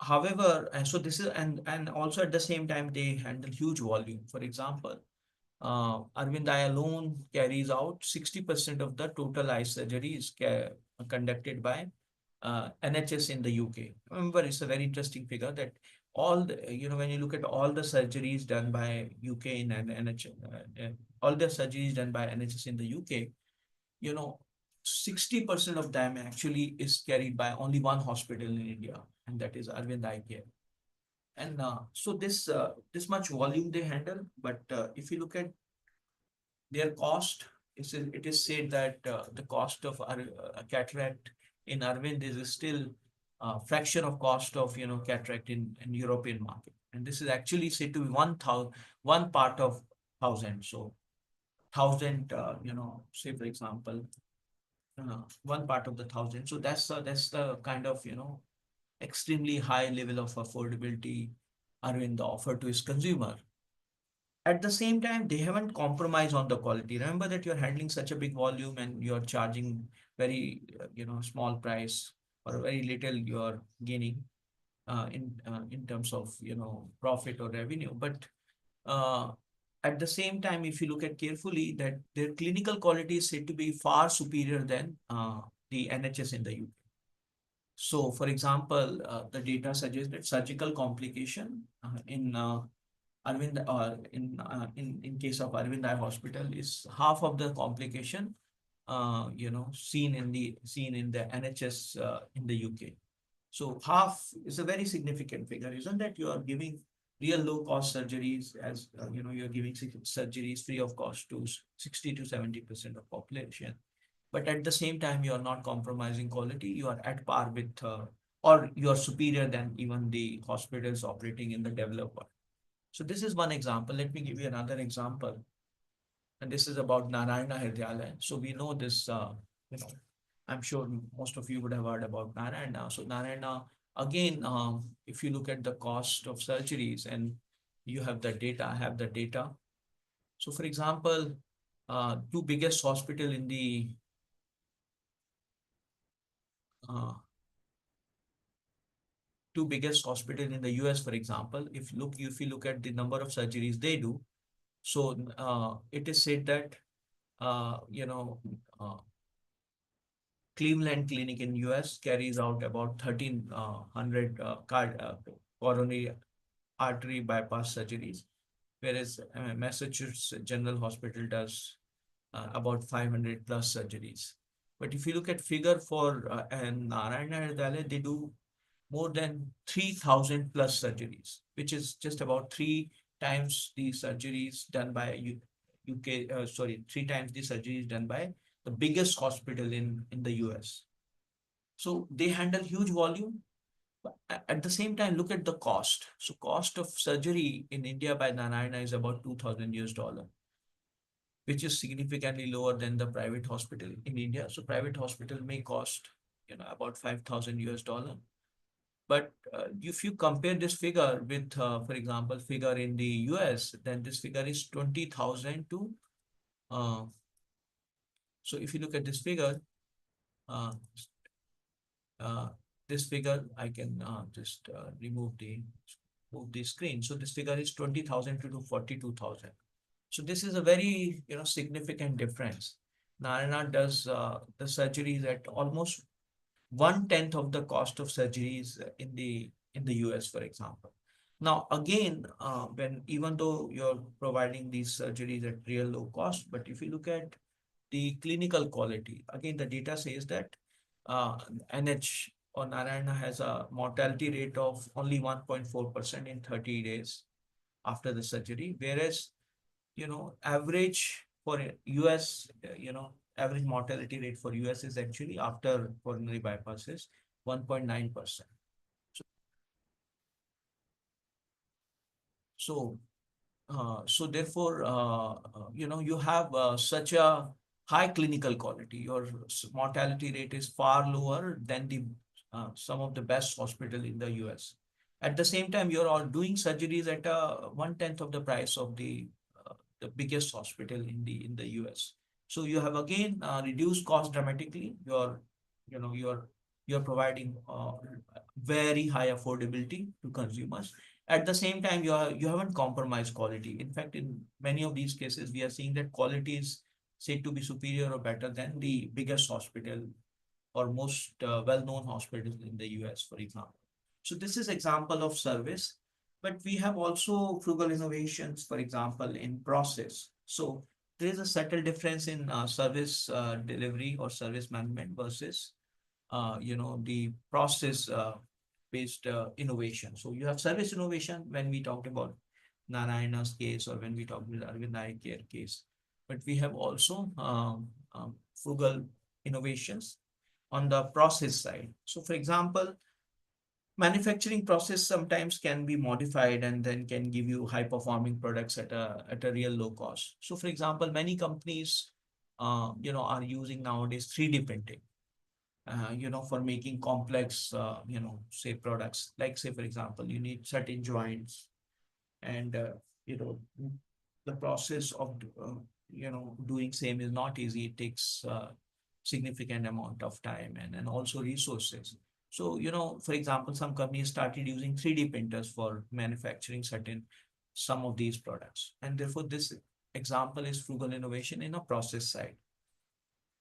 Speaker 2: However, and so this is and also at the same time they handle huge volume. For example, Arvind Eye alone carries out 60% of the total eye surgeries conducted by NHS in the UK. Remember, it's a very interesting figure that all the, when you look at all the surgeries done by UK in NHS, all the surgeries done by NHS in the UK, 60% of them actually is carried by only one hospital in India, and that is Arvind Eye Care. And so this much volume they handle, but if you look at their cost, it is said that the cost of a cataract in Arvind is still a fraction of cost of cataract in European market, and this is actually said to be one part of 1,000. So 1,000, say for example, one part of the 1,000. So that's the kind of extremely high level of affordability Arvind offer to his consumer. At the same time, they haven't compromised on the quality. Remember that you're handling such a big volume and you're charging very small price, or very little you're gaining in terms of profit or revenue. But at the same time, if you look at carefully, that their clinical quality is said to be far superior than the NHS in the UK. So, for example, the data suggests that surgical complication in Arvind, in case of Arvind Eye Hospital, is half of the complication, seen in the NHS in the UK. So half is a very significant figure, isn't that? You are giving real low cost surgeries as you're giving surgeries free of cost to 60 to 70% of population. but at the same time, you are not compromising quality. You are at par with, or you are superior than even the hospitals operating in the developed world. So this is one example. Let me give you another example. And this is about Narayana Hridayalaya. So we know this, you know, I'm sure most of you would have heard about Narayana. So Narayana, again, if you look at the cost of surgeries and you have the data, I have the data. So for example, two biggest hospital in the uh, two biggest hospital in the US, for example, if you look at the number of surgeries they do, so it is said that you know Cleveland Clinic in US carries out about 1,300 coronary artery bypass surgeries, whereas Massachusetts General Hospital does about 500 plus surgeries. But if you look at figure for and Narayana Hridayalaya, they do more than 3,000 plus surgeries, which is just about three times the surgeries done by UK, sorry, three times the surgeries done by the biggest hospital in the US. So they handle huge volume. But at the same time, look at the cost. So cost of surgery in India by Narayana is about $2,000, which is significantly lower than the private hospital in India. So private hospital may cost, about $5,000. But if you compare this figure with, for example, figure in the US, then this figure is 20,000 to, so if you look at this figure, uh, uh, this figure, I can just move the screen. So this figure is 20,000 to 42,000. So this is a very, significant difference. Narayana does the surgeries at almost 1/10 of the cost of surgeries in the US, for example. Now, again, even though you're providing these surgeries at real low cost, but if you look at the clinical quality, again, the data says that NH or Narayana has a mortality rate of only 1.4% in 30 days after the surgery, whereas average for US, average mortality rate for US is actually after coronary bypass is 1.9%. So therefore, you have such a high clinical quality. Your mortality rate is far lower than the some of the best hospital in the US. At the same time, you're all doing surgeries at 1/10 of the price of the biggest hospital in the US. So you have again reduced cost dramatically. You're providing very high affordability to consumers. At the same time, you haven't compromised quality. In fact, in many of these cases, we are seeing that quality is said to be superior or better than the biggest hospital or most well-known hospitals in the US, for example. So this is example of service, but we have also frugal innovations, for example, in process. So there is a subtle difference in service delivery or service management versus, the process based innovation. So you have service innovation when we talked about Narayana's case or when we talked about Arvind Eye Care case, but we have also frugal innovations on the process side. So for example, manufacturing process sometimes can be modified and then can give you high performing products at a real low cost. So for example, many companies are using nowadays 3D printing for making complex say products, like say for example you need certain joints and you know the process of doing same is not easy. It takes significant amount of time and also resources. So for example, some companies started using 3D printers for manufacturing some of these products, and therefore this example is frugal innovation in a process side.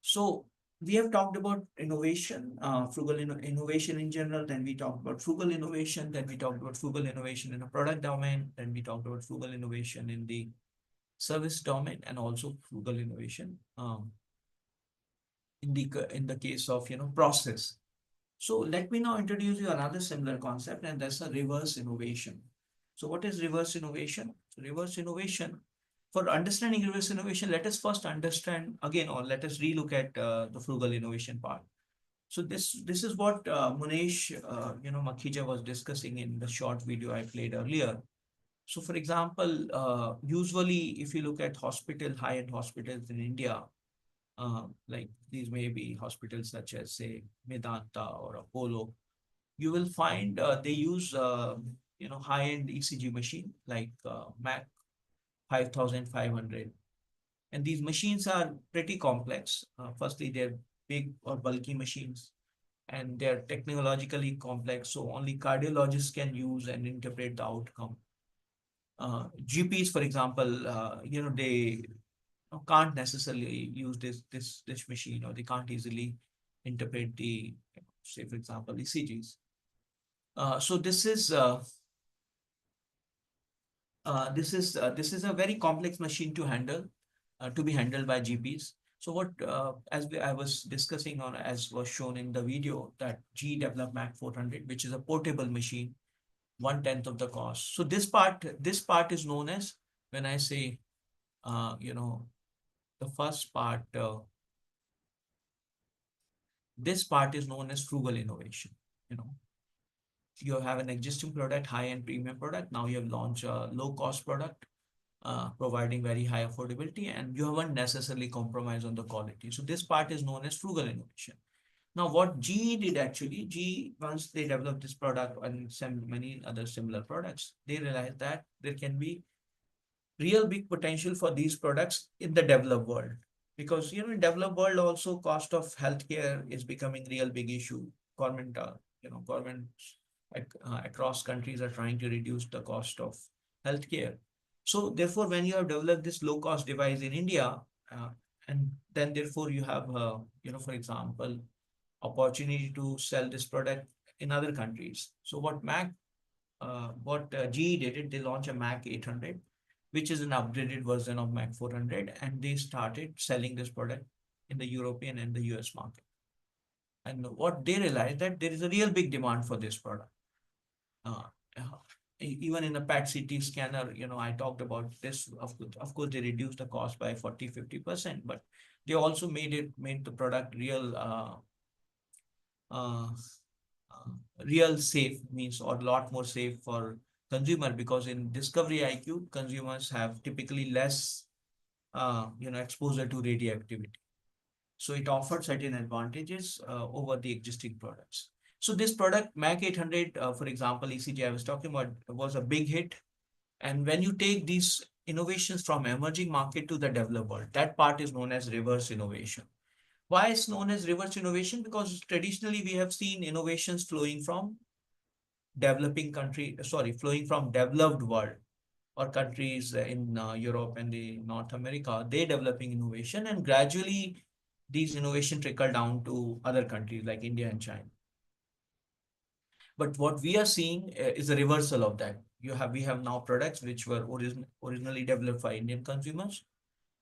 Speaker 2: So we have talked about innovation, innovation in general, then we talked about frugal innovation, then we talked about frugal innovation in a product domain, then we talked about frugal innovation in the service domain, and also frugal innovation in the case of process. So let me now introduce you another similar concept, and that's a reverse innovation. So what is reverse innovation? So reverse innovation for understanding reverse innovation, let us first understand again, or let us relook at the frugal innovation part. So this is what Munesh, Makhija was discussing in the short video I played earlier. So for example, usually if you look at high-end hospitals in India, like these may be hospitals such as say Medanta or Apollo, you will find they use high-end ECG machine like Mac 5500. And these machines are pretty complex. Firstly, they're big or bulky machines, and they're technologically complex, so only cardiologists can use and interpret the outcome. GPs, for example, they can't necessarily use this machine, or they can't easily interpret the, say, for example, ECGs. So this is a very complex machine to handle, to be handled by GPs. So what, I was discussing on, as was shown in the video, that GE developed Mac 400, which is a portable machine, 1/10 of the cost. So this part is known as, when I say, the first part, this part is known as frugal innovation. You have an existing product, high-end premium product. Now you have launched a low-cost product, providing very high affordability, and you haven't necessarily compromised on the quality. So this part is known as frugal innovation. Now, what GE did actually, GE, once they developed this product and many other similar products, they realized that there can be real big potential for these products in the developed world. Because, in developed world also, cost of healthcare is becoming real big issue. Governments across countries are trying to reduce the cost of healthcare. So therefore, when you have developed this low cost device in India, and then therefore you have, for example, opportunity to sell this product in other countries. So what GE did, they launched a Mac 800, which is an upgraded version of Mac 400, and they started selling this product in the European and the US market. And what they realized, that there is a real big demand for this product. Even in a PET-CT scanner, I talked about this. Of course, they reduced the cost by 40-50%, but they also made the product real safe, means, or a lot more safe for consumer, because in Discovery IQ, consumers have typically less exposure to radioactivity. So it offered certain advantages over the existing products. So this product, Mac 800, for example, ECG I was talking about, was a big hit. And when you take these innovations from emerging market to the developed world, that part is known as reverse innovation. Why is known as reverse innovation? Because traditionally we have seen innovations flowing from flowing from developed world, or countries in Europe and the North America, they developing innovation, and gradually these innovation trickle down to other countries like India and China. But what we are seeing is a reversal of that. We have now products which were originally developed for Indian consumers,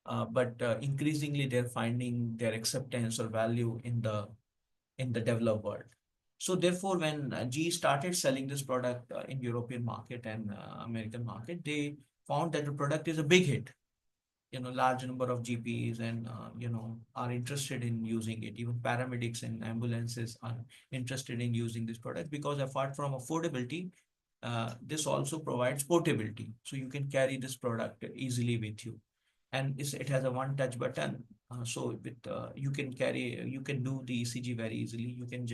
Speaker 2: but increasingly they're finding their acceptance or value in the developed world. So therefore, when GE started selling this product in European market and American market, they found that the product is a big hit. Large number of GPs and are interested in using it. Even paramedics and ambulances are interested in using this product, because apart from affordability, this also provides portability. So you can carry this product easily with you, and it has a one-touch button. So with you can do the ECG very easily. You can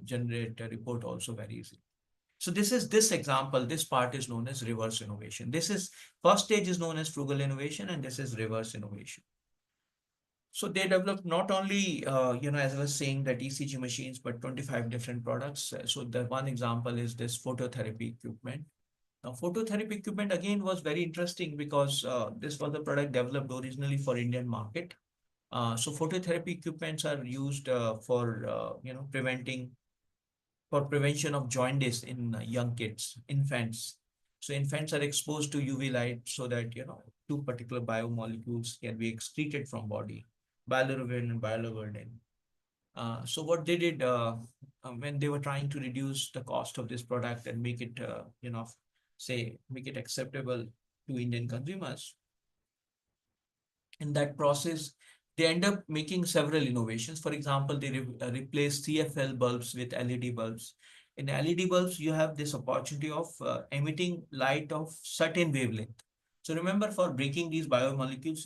Speaker 2: generate a report also very easily. So this example, this part is known as reverse innovation. First stage is known as frugal innovation, and this is reverse innovation. So they developed not only, as I was saying, that ECG machines, but 25 different products. So the one example is this phototherapy equipment. Now, phototherapy equipment again was very interesting, because this was a product developed originally for Indian market. So phototherapy equipments are used for prevention of jaundice in young kids, infants. So infants are exposed to UV light, so that two particular biomolecules can be excreted from body, bilirubin and biliverdin. So what they did, when they were trying to reduce the cost of this product and make it, make it acceptable to Indian consumers, In that process, they end up making several innovations. For example, they replace CFL bulbs with LED bulbs. In LED bulbs, you have this opportunity of emitting light of certain wavelength. So remember, for breaking these biomolecules,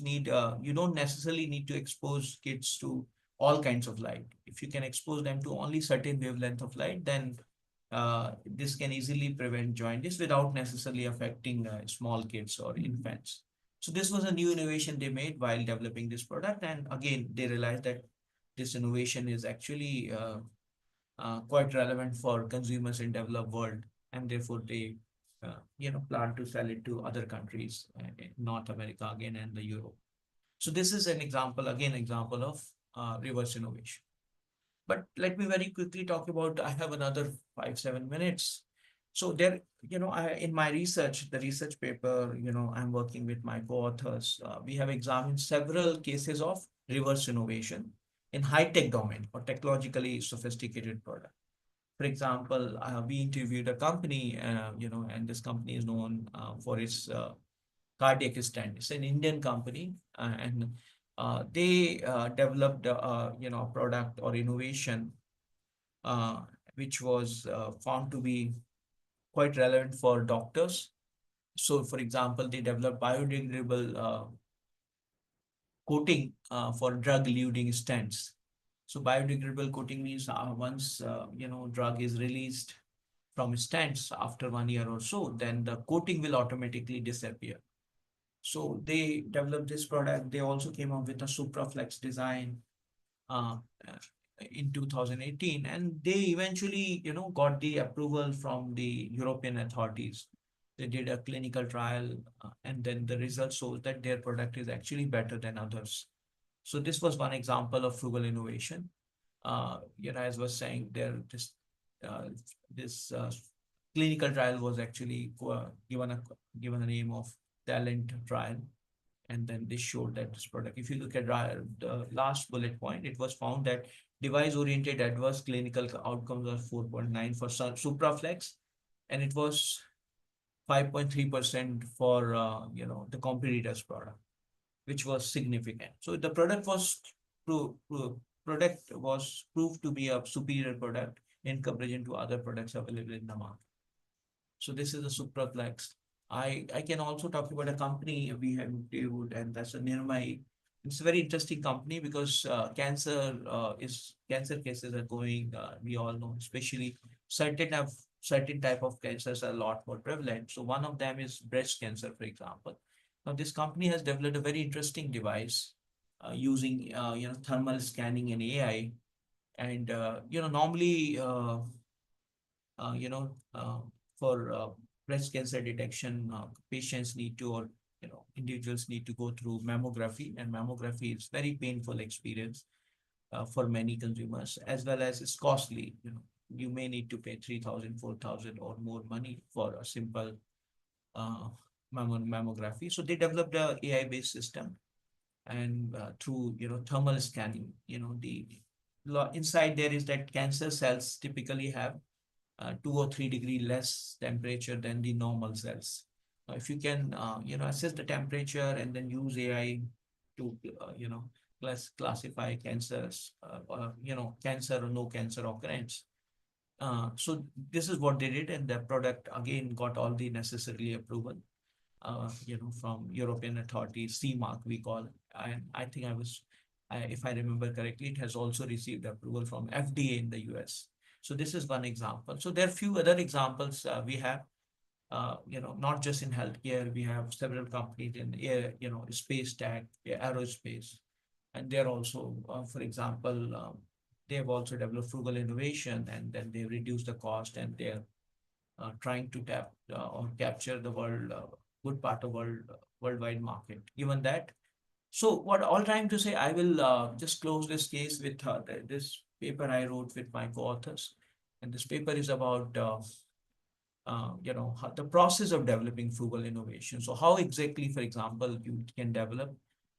Speaker 2: you don't necessarily need to expose kids to all kinds of light. If you can expose them to only certain wavelength of light, then this can easily prevent jaundice without necessarily affecting small kids or infants. So this was a new innovation they made while developing this product. And again, they realized that this innovation is actually quite relevant for consumers in developed world. And therefore they, plan to sell it to other countries, in North America again and the Europe. So this is an example, again, example of reverse innovation. But let me very quickly talk about, I have another 5-7 minutes. So there, in my research, the research paper, I'm working with my co-authors. We have examined several cases of reverse innovation in high-tech domain or technologically sophisticated product. For example, we interviewed a company, and this company is known for its cardiac stent. It's an Indian company, and they developed, a product or innovation which was found to be quite relevant for doctors. So, for example, they developed biodegradable coating for drug-eluting stents. So, biodegradable coating means once drug is released from stents after 1 year or so, then the coating will automatically disappear. So they developed this product. They also came up with a Supraflex design uh, in 2018, and they eventually, got the approval from the European authorities. They did a clinical trial, and then the result shows that their product is actually better than others. So this was one example of frugal innovation. As I was saying, uh, this clinical trial was actually given a name of talent trial, and then they showed that this product, if you look at the last bullet point, it was found that device oriented adverse clinical outcomes are 4.9 for Supraflex, and it was 5.3% for the competitor's product, which was significant. So the product was proved to be a superior product in comparison to other products available in the market. So this is a Supraflex. I can also talk about a company we have interviewed, and that's a Nirmai. It's a very interesting company because cancer cases are going. We all know, especially certain type of cancers are a lot more prevalent. So one of them is breast cancer, for example. Now this company has developed a very interesting device using thermal scanning and AI, and normally uh, you know, uh, for breast cancer detection, patients need to, or individuals need to go through mammography, and mammography is very painful experience for many consumers, as well as it's costly. You may need to pay 3,000, 4,000 or more money for a simple uh, mammography. So they developed a AI-based system, and through thermal scanning, the inside there is that cancer cells typically have 2 or 3 degree less temperature than the normal cells. Now, if you can, assess the temperature and then use AI to, classify cancers, cancer or no cancer occurrence. So this is what they did, and the product again got all the necessary approval, from European authorities, C mark we call, and I think if I remember correctly, it has also received approval from FDA in the US. So this is one example. So there are few other examples we have, not just in healthcare. We have several companies in air, space tech, aerospace, and they're also, for example, they have also developed frugal innovation, and then they reduce the cost, and they're trying to tap or capture the good part of worldwide market. Given that, so what all trying to say, I will just close this case with this paper I wrote with my co-authors, and this paper is about the process of developing frugal innovation. So how exactly, for example, you can develop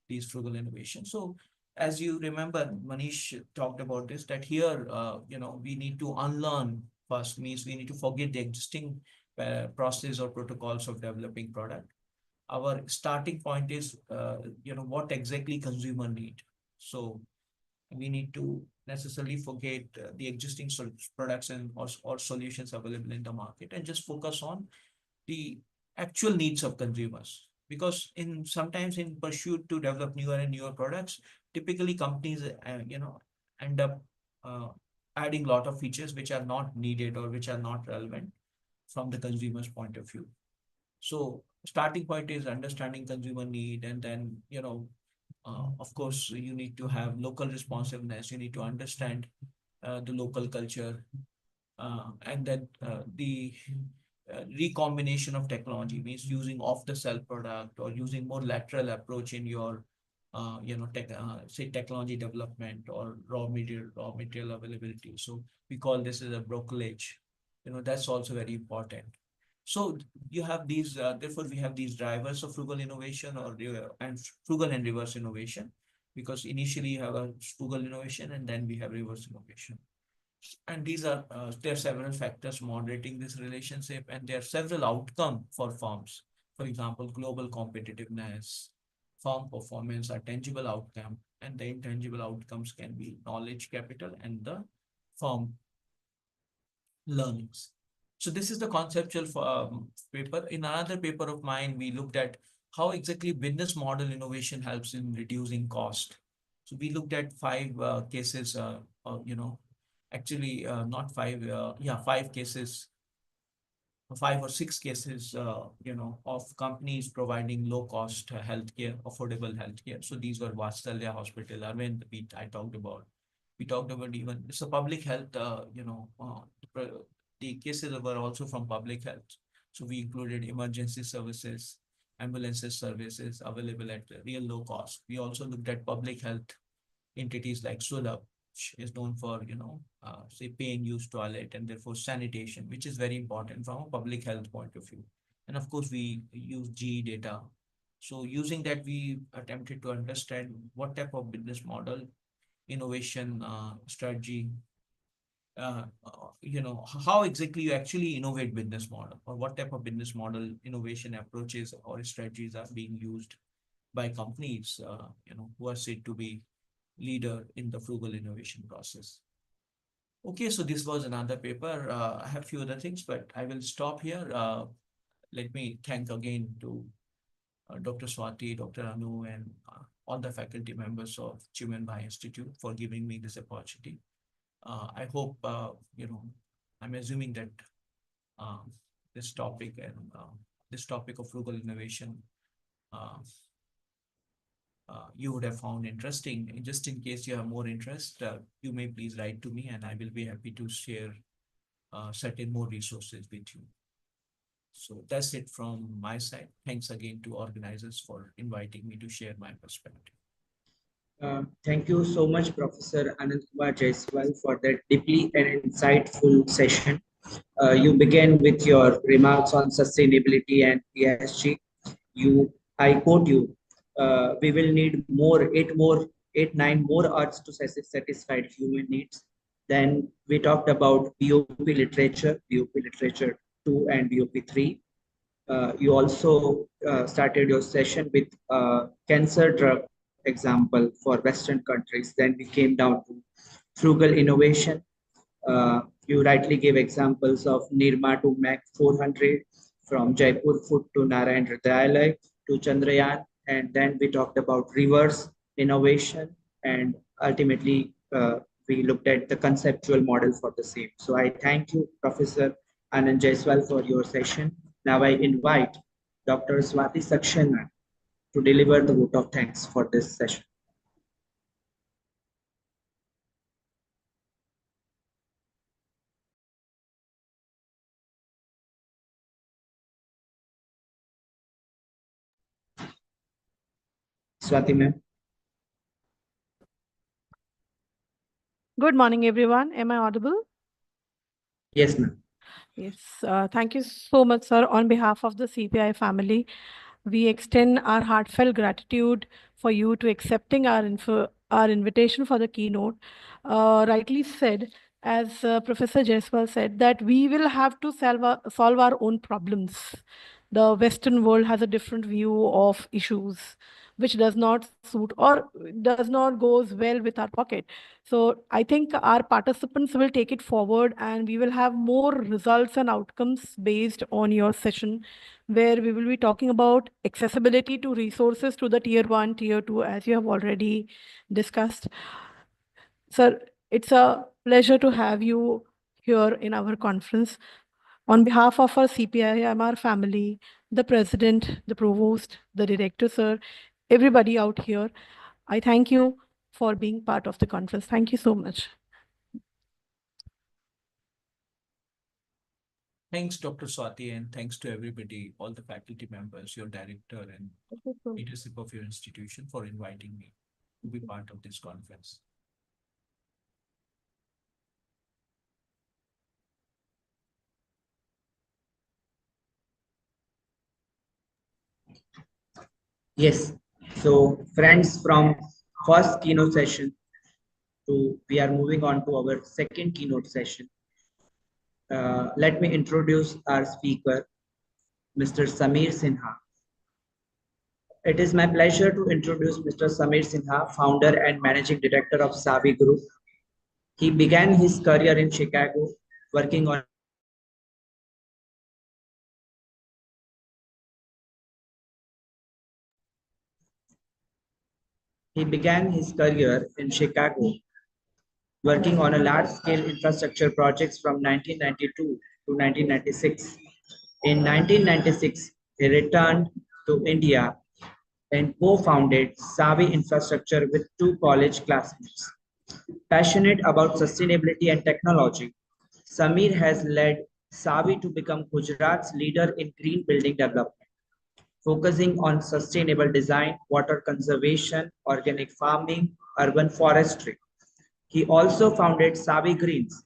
Speaker 2: these frugal innovations. So as you remember, Manish talked about this, that here, we need to unlearn first, means we need to forget the existing process or protocols of developing product. our starting point is, what exactly consumer need. So we need to necessarily forget the existing products or solutions available in the market and just focus on the actual needs of consumers. Because in sometimes in pursuit to develop newer and newer products, typically companies end up uh, adding a lot of features which are not needed or which are not relevant from the consumer's point of view. So starting point is understanding consumer need, and then of course you need to have local responsiveness. You need to understand the local culture, and then the recombination of technology means using off-the-shelf product or using more lateral approach in your say technology development or raw material availability. So we call this as a brokerage. That's also very important. So you have these, therefore we have these drivers of frugal innovation and frugal and reverse innovation, because initially you have a frugal innovation and then we have reverse innovation. And these are, there are several factors moderating this relationship, and there are several outcomes for firms. For example, global competitiveness, firm performance are tangible outcome, and the intangible outcomes can be knowledge capital and the firm learnings. So this is the conceptual paper. In another paper of mine, we looked at how exactly business model innovation helps in reducing cost. So we looked at five cases, actually not five, five cases, 5 or 6 cases, of companies providing low-cost healthcare, affordable healthcare. So these were Vatsalya Hospital, Arvind, I talked about. We talked about even it's a public health, the cases were also from public health. So we included emergency services, ambulances services available at real low cost. We also looked at public health entities like Sulabh, which is known for, say paying use toilet and therefore sanitation, which is very important from a public health point of view. And of course, we use GE data. So using that, we attempted to understand what type of business model, innovation strategy, how exactly you actually innovate business model, or what type of business model innovation approaches or strategies are being used by companies, who are said to be leader in the frugal innovation process. Okay, so this was another paper. I have few other things, but I will stop here. Let me thank again to Dr. Swati, Dr. Anu, and all the faculty members of Chiman Bhai Institute for giving me this opportunity. I hope, I'm assuming that this topic of frugal innovation, you would have found interesting. Just in case you have more interest, you may please write to me, and I will be happy to share certain more resources with you. So that's it from my side. Thanks again to organizers for inviting me to share my perspective.
Speaker 1: Thank you so much, Professor Anantkumar Jaiswal, for that deeply and insightful session. You began with your remarks on sustainability and ESG. I quote you, we will need eight, 9 more Earths to satisfy human needs. Then we talked about BOP literature 2 and BOP 3. You also started your session with cancer drug example for Western countries. Then we came down to frugal innovation. You rightly gave examples of Nirma to Mac 400, from Jaipur Food to Narayan Hridayalaya to Chandrayaan. And then we talked about reverse innovation, and ultimately we looked at the conceptual model for the same. So I thank you, Professor Anand Jaiswal, for your session. Now I invite Dr. Swati Saxena to deliver the vote of thanks for this session. Swati ma'am.
Speaker 3: Good morning, everyone. Am I audible?
Speaker 1: Yes, ma'am.
Speaker 3: Yes. Thank you so much, sir. On behalf of the CPI family, we extend our heartfelt gratitude for you to accepting our invitation for the keynote. Rightly said, as Professor Jaiswal said, that we will have to solve our own problems. the Western world has a different view of issues, which does not suit or does not goes well with our pocket. So I think our participants will take it forward, and we will have more results and outcomes based on your session, where we will be talking about accessibility to resources to the tier 1, tier 2, as you have already discussed. Sir, it's a pleasure to have you here in our conference. On behalf of our CPIM, our family, the president, the provost, the director, sir, everybody out here, I thank you for being part of the conference. Thank you so much.
Speaker 2: Thanks, Dr. Swati, and thanks to everybody, all the faculty members, your director and leadership of your institution for inviting me to be part of this conference.
Speaker 1: Yes. So friends, from first keynote session we are moving on to our second keynote session. Let me introduce our speaker, Mr. Samir Sinha. It is my pleasure to introduce Mr. Samir Sinha, founder and managing director of Savi Group. He began his career in Chicago, working on a large-scale infrastructure projects from 1992 to 1996. In 1996, he returned to India and co-founded Savi Infrastructure with two college classmates. Passionate about sustainability and technology, Samir has led Savi to become Gujarat's leader in green building development, focusing on sustainable design, water conservation, organic farming, urban forestry. He also founded Savi Greens,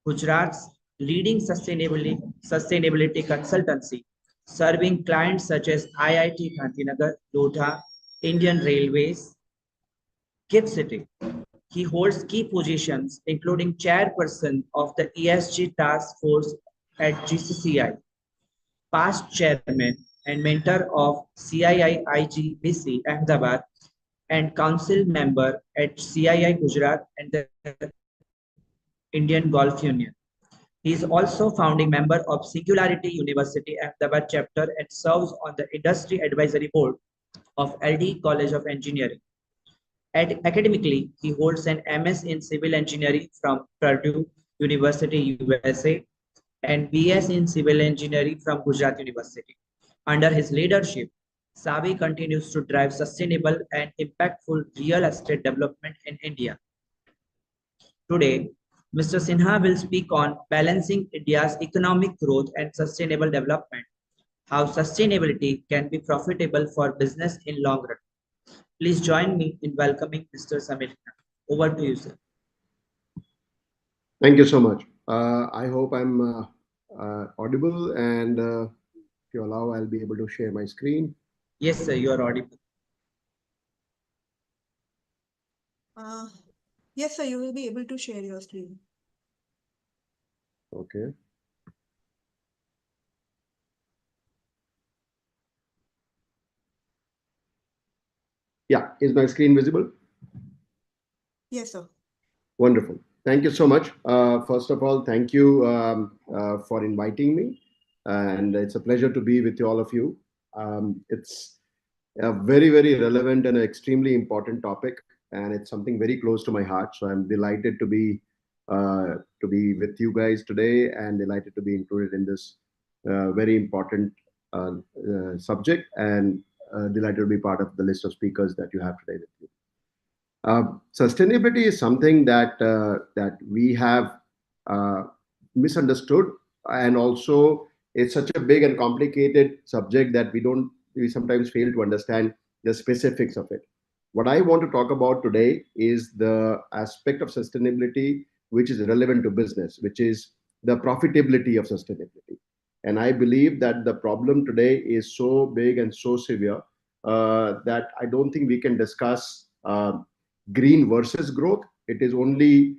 Speaker 1: Gujarat's leading sustainability consultancy, serving clients such as IIT Gandhinagar, Lodha, Indian Railways, GIFT City. He holds key positions, including chairperson of the ESG task force at GCCI, past chairman and mentor of CII IGBC Ahmedabad, and council member at CII Gujarat and the Indian Golf Union. He is also founding member of Singularity University Ahmedabad chapter and serves on the industry advisory board of LD College of Engineering. Academically, he holds an MS in Civil Engineering from Purdue University, USA, and BS in Civil Engineering from Gujarat University. Under his leadership, Savi continues to drive sustainable and impactful real estate development in India. Today, Mr. Sinha will speak on balancing India's economic growth and sustainable development, how sustainability can be profitable for business in long run. Please join me in welcoming Mr. Samir. Over to you, sir.
Speaker 6: Thank you so much. I hope I'm audible, and if you allow, I'll be able to share my screen.
Speaker 1: Yes, sir, you are audible.
Speaker 7: Yes, sir, you will be able to share your screen.
Speaker 6: Okay. Yeah, is my screen visible?
Speaker 7: Yes, sir.
Speaker 6: Wonderful. Thank you so much. First of all, thank you for inviting me. And it's a pleasure to be with all of you. It's a very, very relevant and extremely important topic. And it's something very close to my heart. So I'm delighted to be with you guys today, and delighted to be included in this very important subject, and delighted to be part of the list of speakers that you have today with you. Sustainability is something that we have misunderstood, and also it's such a big and complicated subject that we sometimes fail to understand the specifics of it. What I want to talk about today is the aspect of sustainability which is relevant to business, which is the profitability of sustainability. And I believe that the problem today is so big and so severe that I don't think we can discuss green versus growth. It is only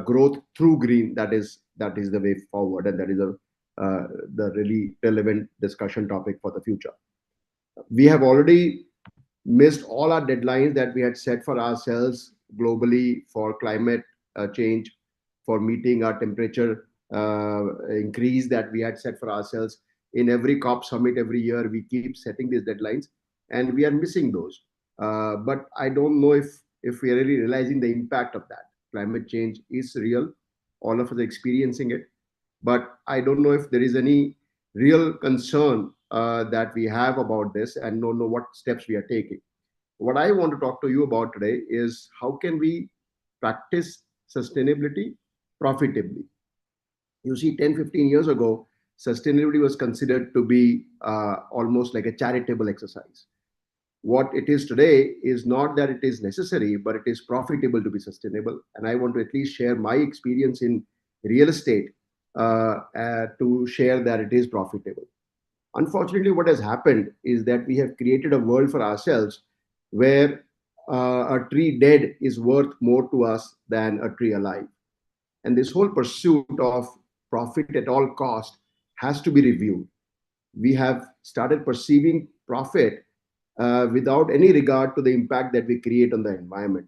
Speaker 6: growth through green that is the way forward, and that is the really relevant discussion topic for the future. We have already missed all our deadlines that we had set for ourselves globally for climate change, for meeting our temperature increase that we had set for ourselves. In every COP summit every year, we keep setting these deadlines, and we are missing those. But I don't know if we are really realizing the impact of that. Climate change is real. All of us are experiencing it. But I don't know if there is any real concern that we have about this, and don't know what steps we are taking. What I want to talk to you about today is how can we practice sustainability profitably. You see, 10, 15 years ago, sustainability was considered to be almost like a charitable exercise. What it is today is not that it is necessary, but it is profitable to be sustainable. And I want to at least share my experience in real estate to share that it is profitable. Unfortunately, what has happened is that we have created a world for ourselves where a tree dead is worth more to us than a tree alive. And this whole pursuit of profit at all cost has to be reviewed. We have started perceiving profit without any regard to the impact that we create on the environment.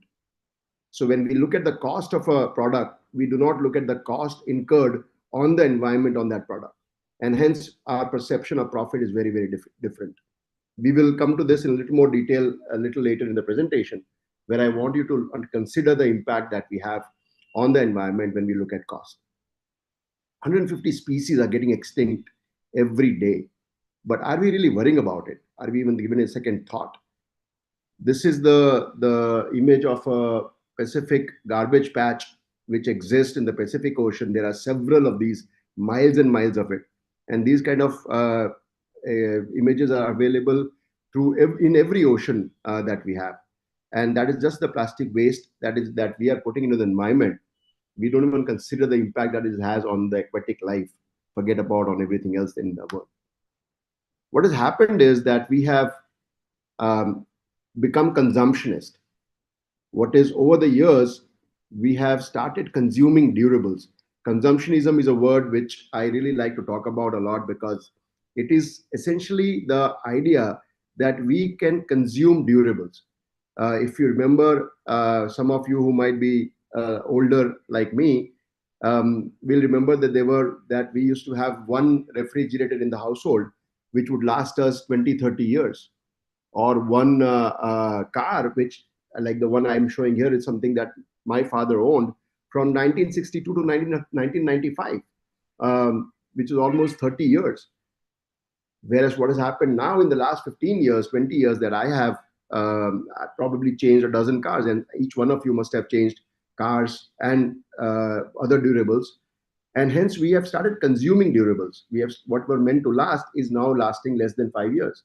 Speaker 6: So when we look at the cost of a product, we do not look at the cost incurred on the environment on that product. And hence our perception of profit is very, very different. We will come to this in a little more detail a little later in the presentation, where I want you to consider the impact that we have on the environment when we look at cost. 150 species are getting extinct every day. But are we really worrying about it? Are we even given a second thought? This is the image of a Pacific garbage patch which exists in the Pacific Ocean. There are several of these, miles and miles of it. And these kind of images are available in every ocean that we have. And that is just the plastic waste that we are putting into the environment. We don't even consider the impact that it has on the aquatic life. Forget about on everything else in the world. What has happened is that we have become consumptionist. What is over the years, we have started consuming durables. Consumptionism is a word which I really like to talk about a lot because it is essentially the idea that we can consume durables. If you remember, some of you who might be older like me will remember that we used to have one refrigerator in the household which would last us 20, 30 years. Or one car, which like the one I'm showing here is something that my father owned from 1962 to 1995, which is almost 30 years. Whereas what has happened now in the last 15 years, 20 years that I have probably changed a dozen cars, and each one of you must have changed cars and other durables. And hence we have started consuming durables. What were meant to last is now lasting less than 5 years.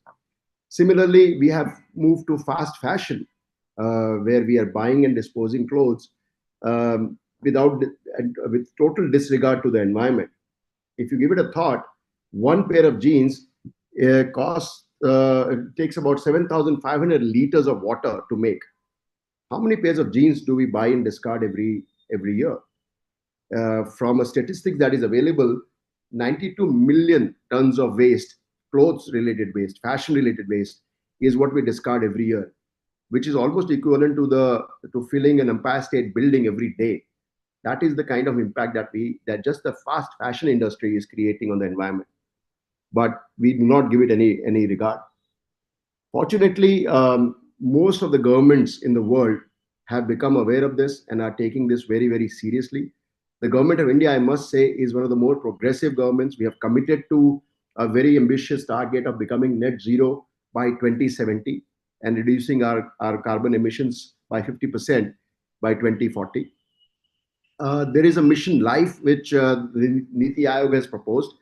Speaker 6: Similarly, we have moved to fast fashion, where we are buying and disposing clothes with total disregard to the environment. If you give it a thought, one pair of jeans it takes about 7,500 liters of water to make. How many pairs of jeans do we buy and discard every year? From a statistic that is available, 92 million tons of waste, clothes-related waste, fashion-related waste, is what we discard every year, which is almost equivalent to filling an Empire State Building every day. That is the kind of impact that just the fast fashion industry is creating on the environment. But we do not give it any regard. Fortunately, most of the governments in the world have become aware of this and are taking this very, very seriously. The government of India, I must say, is one of the more progressive governments. We have committed to a very ambitious target of becoming net zero by 2070 and reducing our carbon emissions by 50% by 2040. There is a mission life which the Niti Aayog has proposed,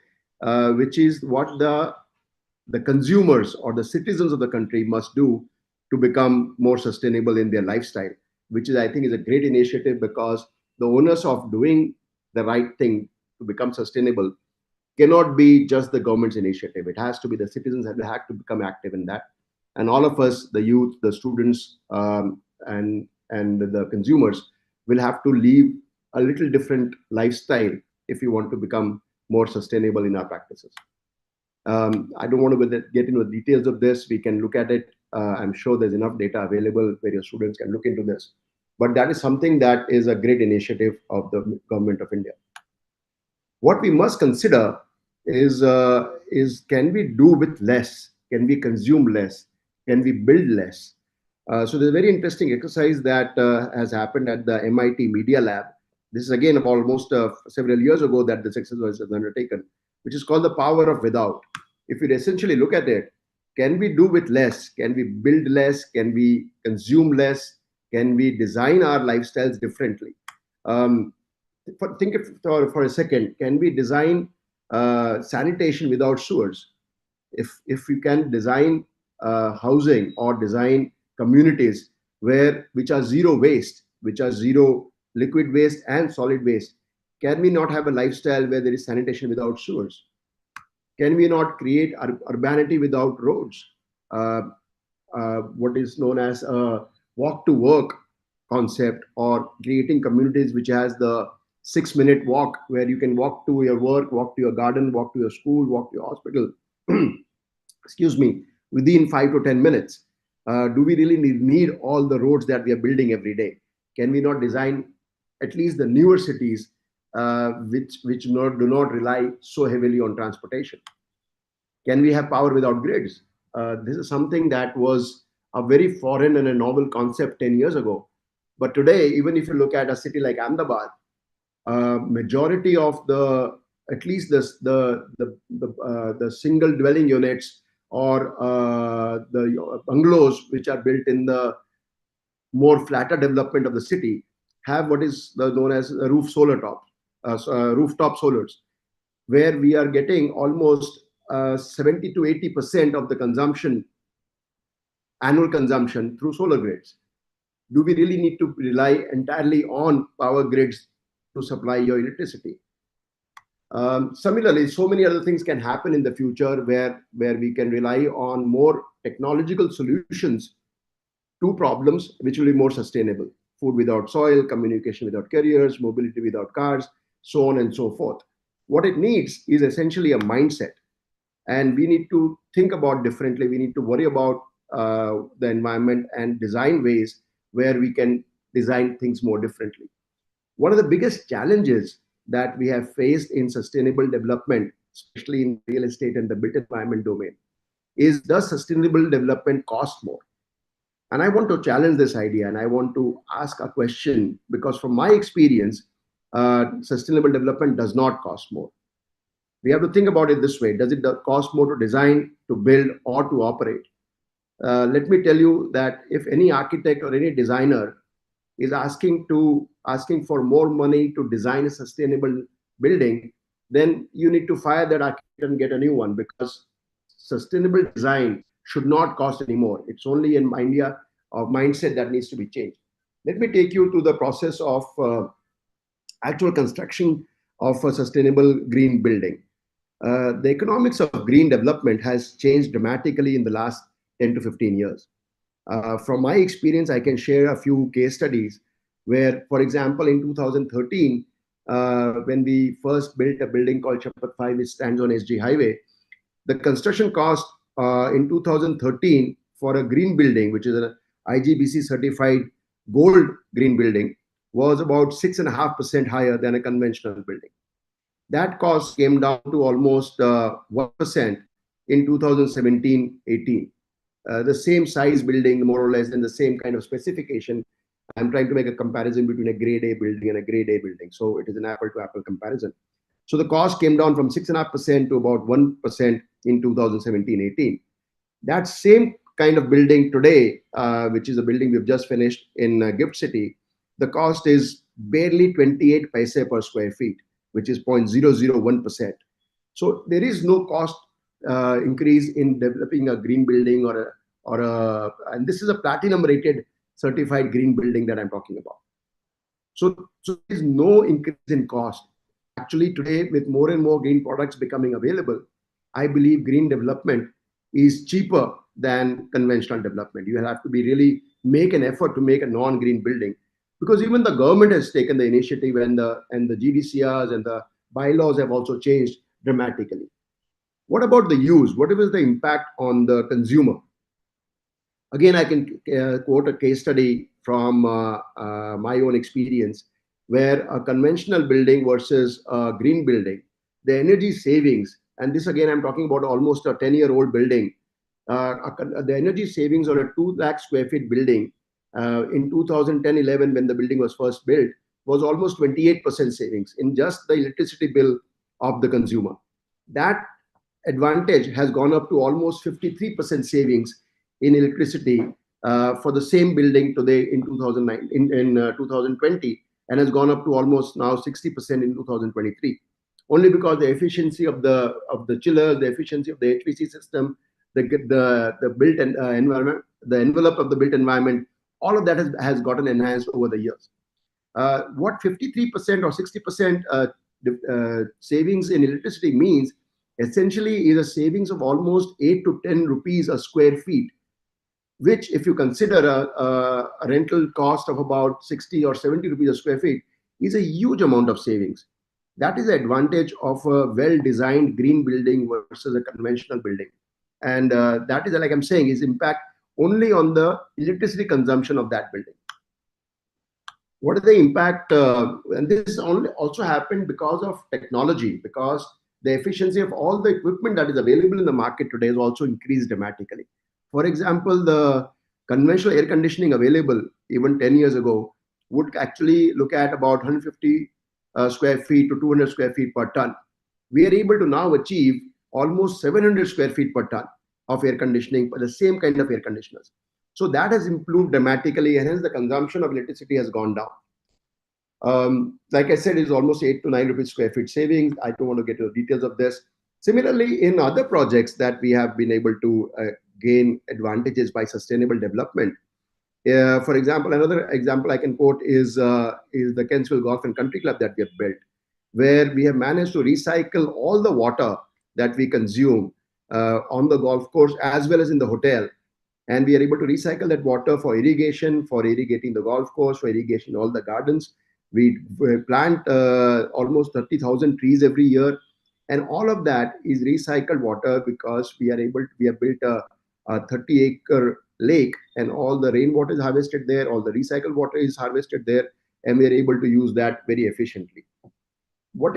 Speaker 6: which is what the consumers or the citizens of the country must do to become more sustainable in their lifestyle, which is, I think, is a great initiative because the onus of doing the right thing to become sustainable cannot be just the government's initiative. It has to be the citizens that have to become active in that. And all of us, the youth, the students, and the consumers will have to live a little different lifestyle if you want to become more sustainable in our practices. I don't want to get into the details of this. We can look at it. I'm sure there's enough data available where your students can look into this. But that is something that is a great initiative of the government of India. What we must consider is can we do with less? Can we consume less? Can we build less? So there's a very interesting exercise that has happened at the MIT Media Lab. This is again almost several years ago that this exercise was undertaken, which is called the power of without. If you essentially look at it, can we do with less? Can we build less? Can we consume less? Can we design our lifestyles differently? Think for a second, can we design sanitation without sewers? If you can design housing or design communities which are zero waste, which are zero liquid waste and solid waste, can we not have a lifestyle where there is sanitation without sewers? Can we not create urbanity without roads? What is known as a walk to work concept, or creating communities which has the 6-minute walk where you can walk to your work, walk to your garden, walk to your school, walk to your hospital, excuse me, within 5 to 10 minutes. Do we really need all the roads that we are building every day? Can we not design at least the newer cities which do not rely so heavily on transportation? Can we have power without grids? This is something that was a very foreign and a novel concept 10 years ago. But today, even if you look at a city like Ahmedabad, majority of at least the single dwelling units or the bungalows which are built in the more flatter development of the city have what is known as rooftop solars, where we are getting almost 70 to 80% of the annual consumption through solar grids. Do we really need to rely entirely on power grids to supply your electricity? Similarly, so many other things can happen in the future where we can rely on more technological solutions to problems which will be more sustainable. Food without soil, communication without carriers, mobility without cars, so on and so forth. What it needs is essentially a mindset. And we need to think about differently. We need to worry about the environment and design ways where we can design things more differently. One of the biggest challenges that we have faced in sustainable development, especially in real estate and the built environment domain, is does sustainable development cost more? And I want to challenge this idea, and I want to ask a question, because from my experience, sustainable development does not cost more. We have to think about it this way. Does it cost more to design, to build, or to operate? Let me tell you that if any architect or any designer is asking for more money to design a sustainable building, then you need to fire that architect and get a new one, because sustainable design should not cost anymore. It's only in India of mindset that needs to be changed. Let me take you to the process of actual construction of a sustainable green building. The economics of green development has changed dramatically in the last 10 to 15 years. From my experience, I can share a few case studies where, for example, in 2013, when we first built a building called Chapat 5, which stands on SG Highway, the construction cost in 2013 for a green building, which is an IGBC certified gold green building, was about 6.5% higher than a conventional building. That cost came down to almost 1% in 2017-18. The same size building, more or less, and the same kind of specification. I'm trying to make a comparison between a grade A building and a grade A building. So it is an apple to apple comparison. So the cost came down from 6.5% to about 1% in 2017-18. That same kind of building today, which is a building we've just finished in Gift City, the cost is barely 28 paise per square feet, which is 0.001%. So there is no cost increase in developing a green building and this is a platinum rated certified green building that I'm talking about. So there is no increase in cost. Actually, today, with more and more green products becoming available, I believe green development is cheaper than conventional development. You have to really make an effort to make a non-green building, because even the government has taken the initiative, and the GDCRs and the bylaws have also changed dramatically. What about the use? What is the impact on the consumer? Again, I can quote a case study from my own experience, where a conventional building versus a green building, the energy savings, and this again, I'm talking about almost a 10-year-old building, the energy savings on a 2 lakh square feet building in 2010-11, when the building was first built, was almost 28% savings in just the electricity bill of the consumer. That advantage has gone up to almost 53% savings in electricity for the same building today in 2009 in 2020, and has gone up to almost now 60% in 2023, only because the efficiency of the chillers, the efficiency of the HVAC system, the built environment, the envelope of the built environment, all of that has gotten enhanced over the years. What 53% or 60% savings in electricity means essentially is a savings of almost 8 to 10 rupees a square feet, which if you consider a rental cost of about 60 or 70 rupees a square feet, is a huge amount of savings. That is the advantage of a well-designed green building versus a conventional building. And that is, like I'm saying, is impact only on the electricity consumption of that building. What is the impact? And this only also happened because of technology, because the efficiency of all the equipment that is available in the market today has also increased dramatically. For example, the conventional air conditioning available even 10 years ago would actually look at about 150 square feet to 200 square feet per ton. We are able to now achieve almost 700 square feet per ton of air conditioning for the same kind of air conditioners. So that has improved dramatically, and hence the consumption of electricity has gone down. Like I said, it's almost 8 to 9 rupees square feet savings. I don't want to get into the details of this. Similarly, in other projects that we have been able to gain advantages by sustainable development. For example, another example I can quote is the Kensville Golf and Country Club that we have built, where we have managed to recycle all the water that we consume on the golf course as well as in the hotel. And we are able to recycle that water for irrigation, for irrigating the golf course, for irrigation all the gardens. We plant almost 30,000 trees every year. And all of that is recycled water because we have built a 30-acre lake, and all the rainwater is harvested there, all the recycled water is harvested there, and we are able to use that very efficiently. What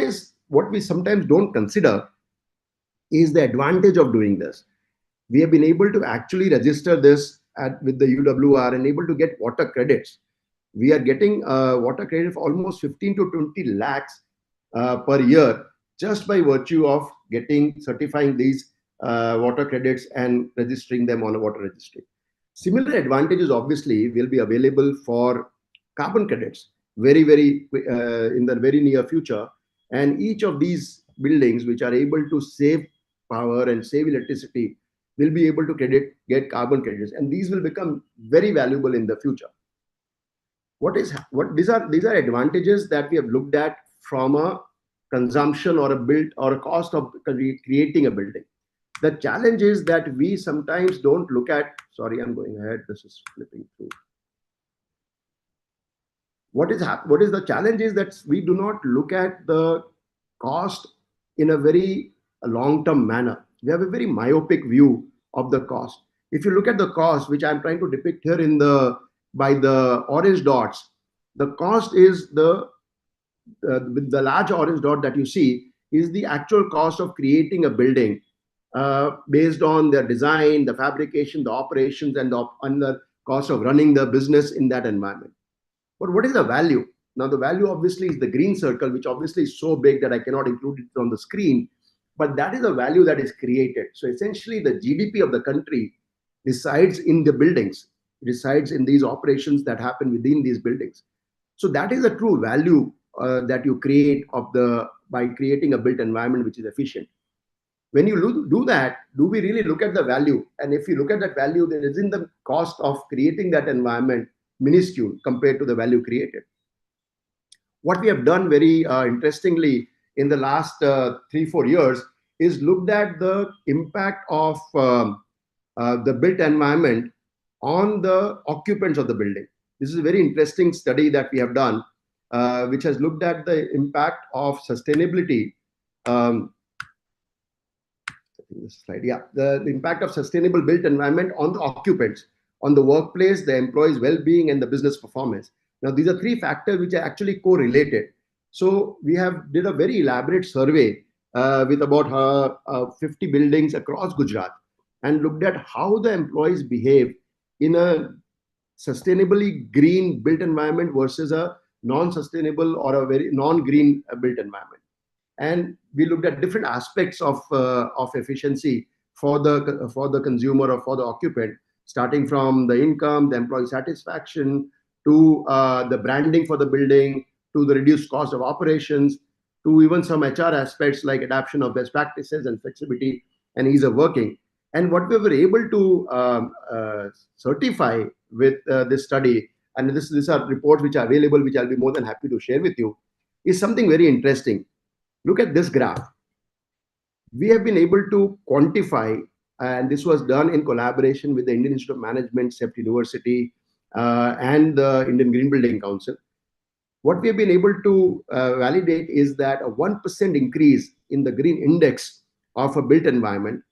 Speaker 6: we sometimes don't consider is the advantage of doing this. We have been able to actually register this with the UWR and able to get water credits. We are getting water credit for almost 15 to 20 lakhs per year, just by virtue of certifying these water credits and registering them on a water registry. Similar advantages obviously will be available for carbon credits in the very near future. And each of these buildings which are able to save power and save electricity will be able to get carbon credits, and these will become very valuable in the future. These are advantages that we have looked at from a consumption or a cost of creating a building. The challenge is that we sometimes don't look at. Sorry, I'm going ahead. This is flipping through. What is the challenge is that we do not look at the cost in a very long-term manner. We have a very myopic view of the cost. If you look at the cost, which I'm trying to depict here by the orange dots, the cost is the large orange dot that you see is the actual cost of creating a building based on their design, the fabrication, the operations, and the cost of running the business in that environment. But what is the value? Now, the value obviously is the green circle, which obviously is so big that I cannot include it on the screen. But that is the value that is created. So essentially, the GDP of the country resides in the buildings, resides in these operations that happen within these buildings. So that is the true value that you create by creating a built environment which is efficient. When you do that, do we really look at the value? And if you look at that value, then isn't the cost of creating that environment minuscule compared to the value created? What we have done very interestingly in the last 3-4 years is looked at the impact of the built environment on the occupants of the building. This is a very interesting study that we have done, which has looked at the impact of sustainability. This slide, yeah, the impact of sustainable built environment on the occupants, on the workplace, the employees' well-being, and the business performance. Now, these are three factors which are actually correlated. So we have did a very elaborate survey with about 50 buildings across Gujarat and looked at how the employees behave in a sustainably green built environment versus a non-sustainable or a very non-green built environment. And we looked at different aspects of efficiency for the consumer or for the occupant, starting from the income, the employee satisfaction, to the branding for the building, to the reduced cost of operations, to even some HR aspects like adoption of best practices and flexibility and ease of working. And what we were able to certify with this study, and these are reports which are available, which I'll be more than happy to share with you, is something very interesting. Look at this graph. We have been able to quantify, and this was done in collaboration with the Indian Institute of Management, CEPT University, and the Indian Green Building Council. What we have been able to validate is that a 1% increase in the green index of a built environment,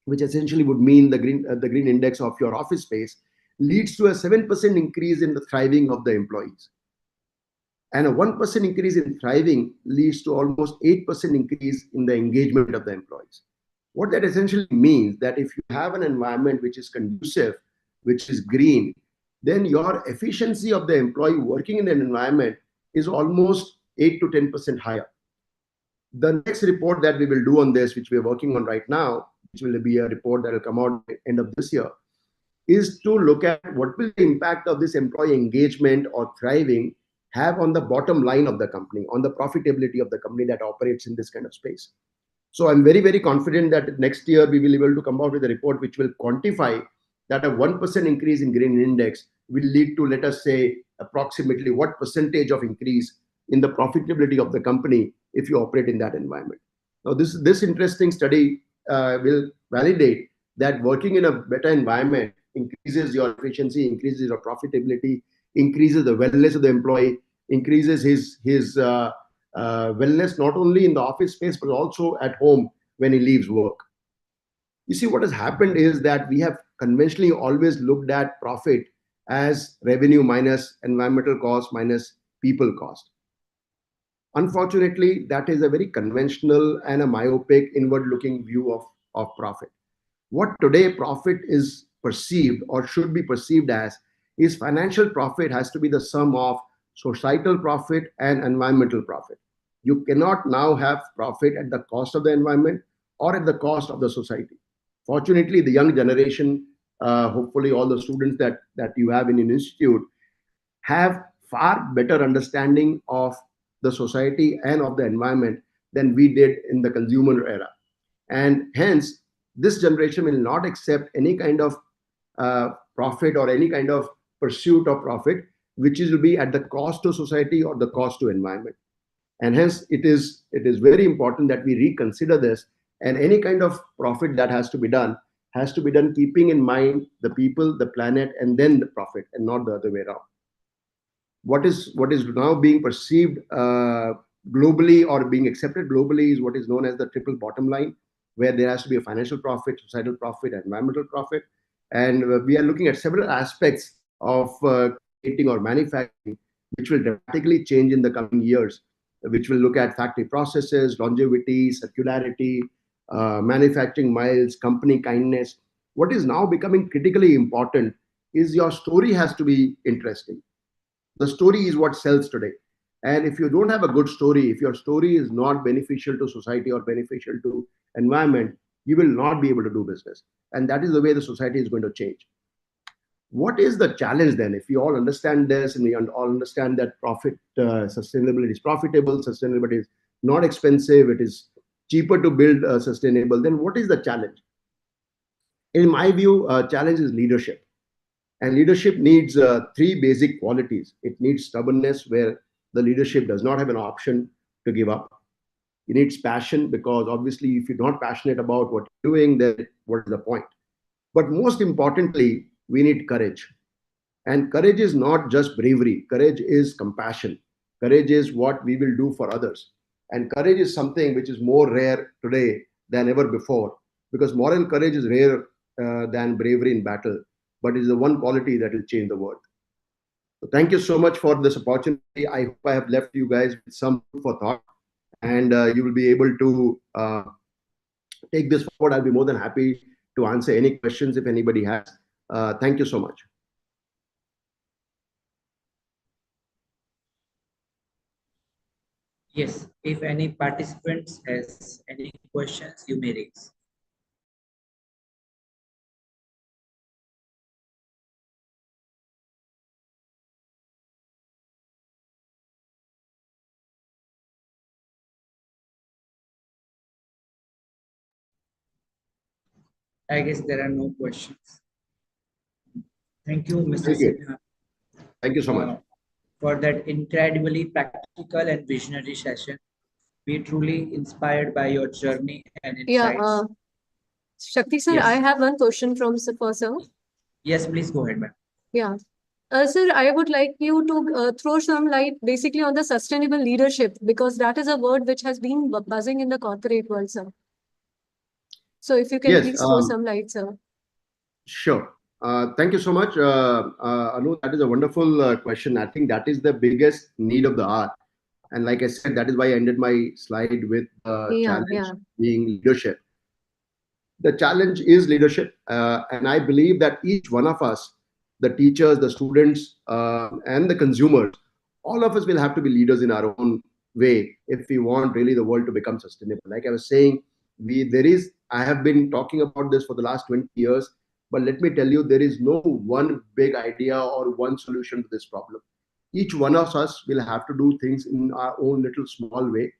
Speaker 6: which essentially would mean the green index of your office space, leads to a 7% increase in the thriving of the employees. And a 1% increase in thriving leads to almost 8% increase in the engagement of the employees. What that essentially means that if you have an environment which is conducive, which is green, then your efficiency of the employee working in an environment is almost 8 to 10% higher. The next report that we will do on this, which we are working on right now, which will be a report that will come out at the end of this year, is to look at what will the impact of this employee engagement or thriving have on the bottom line of the company, on the profitability of the company that operates in this kind of space. So I'm very, very confident that next year we will be able to come out with a report which will quantify that a 1% increase in green index will lead to, let us say, approximately what percentage of increase in the profitability of the company if you operate in that environment. Now, this interesting study will validate that working in a better environment increases your efficiency, increases your profitability, increases the wellness of the employee, increases his wellness not only in the office space but also at home when he leaves work. You see, what has happened is that we have conventionally always looked at profit as revenue minus environmental cost minus people cost. Unfortunately, that is a very conventional and a myopic inward-looking view of profit. What today profit is perceived or should be perceived as is financial profit has to be the sum of societal profit and environmental profit. You cannot now have profit at the cost of the environment or at the cost of the society. Fortunately, the young generation, hopefully all the students that you have in an institute, have far better understanding of the society and of the environment than we did in the consumer era. And hence, this generation will not accept any kind of profit or any kind of pursuit of profit, which will be at the cost to society or the cost to environment. And hence, it is very important that we reconsider this, and any kind of profit that has to be done keeping in mind the people, the planet, and then the profit, and not the other way around. What is now being perceived globally or being accepted globally is what is known as the triple bottom line, where there has to be a financial profit, societal profit, and environmental profit. And we are looking at several aspects of creating or manufacturing, which will dramatically change in the coming years, which will look at factory processes, longevity, circularity, manufacturing miles, company kindness. What is now becoming critically important is your story has to be interesting. The story is what sells today. And if you don't have a good story, if your story is not beneficial to society or beneficial to environment, you will not be able to do business. And that is the way the society is going to change. What is the challenge then? If we all understand this and we all understand that sustainability is profitable, sustainability is not expensive, it is cheaper to build sustainable, then what is the challenge? In my view, challenge is leadership. And leadership needs three basic qualities. It needs stubbornness, where the leadership does not have an option to give up. It needs passion, because obviously if you're not passionate about what you're doing, then what is the point? But most importantly, we need courage. And courage is not just bravery. Courage is compassion. Courage is what we will do for others. And courage is something which is more rare today than ever before, because moral courage is rare than bravery in battle, but it is the one quality that will change the world. So thank you so much for this opportunity. I hope I have left you guys with some food for thought, and you will be able to take this forward. I'll be more than happy to answer any questions if anybody has. Thank you so much.
Speaker 1: Yes, if any participants has any questions, you may raise. I guess there are no questions. Thank you, Mr.
Speaker 6: Thank you.
Speaker 1: Sinha,
Speaker 6: Thank you so much.
Speaker 1: for that incredibly practical and visionary session. We truly inspired by your journey and
Speaker 8: Yeah,
Speaker 1: insights.
Speaker 8: Shakti sir,
Speaker 1: Yes.
Speaker 8: I have one question from sir.
Speaker 1: Yes, please go ahead, ma'am.
Speaker 8: Yeah. Sir, I would like you to throw some light basically on the sustainable leadership, because that is a word which has been buzzing in the corporate world, sir. So if you can
Speaker 6: Yes,
Speaker 8: please throw some light, sir.
Speaker 6: Sure. Thank you so much, Anu. That is a wonderful question. I think that is the biggest need of the hour. And like I said, that is why I ended my slide with challenge being leadership. The challenge is leadership. And I believe that each one of us, the teachers, the students, and the consumers, all of us will have to be leaders in our own way if we want really the world to become sustainable. Like I was saying, I have been talking about this for the last 20 years, but let me tell you, there is no one big idea or one solution to this problem. Each one of us will have to do things in our own little small way,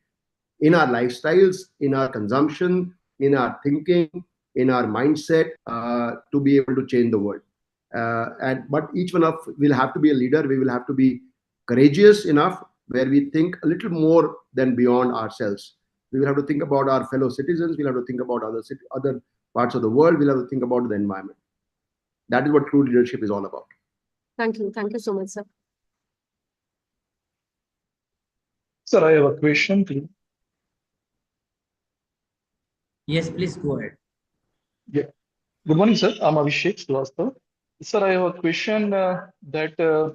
Speaker 6: in our lifestyles, in our consumption, in our thinking, in our mindset, to be able to change the world. But each one of will have to be a leader. We will have to be courageous enough where we think a little more than beyond ourselves. We will have to think about our fellow citizens. We'll have to think about other parts of the world. We'll have to think about the environment. That is what true leadership is all about.
Speaker 8: Thank you. Thank you so much, sir.
Speaker 9: Sir, I have a question, please.
Speaker 1: Yes, please go ahead.
Speaker 9: Yeah. Good morning, sir. I'm Abhishek Srivastava. Sir, I have a question that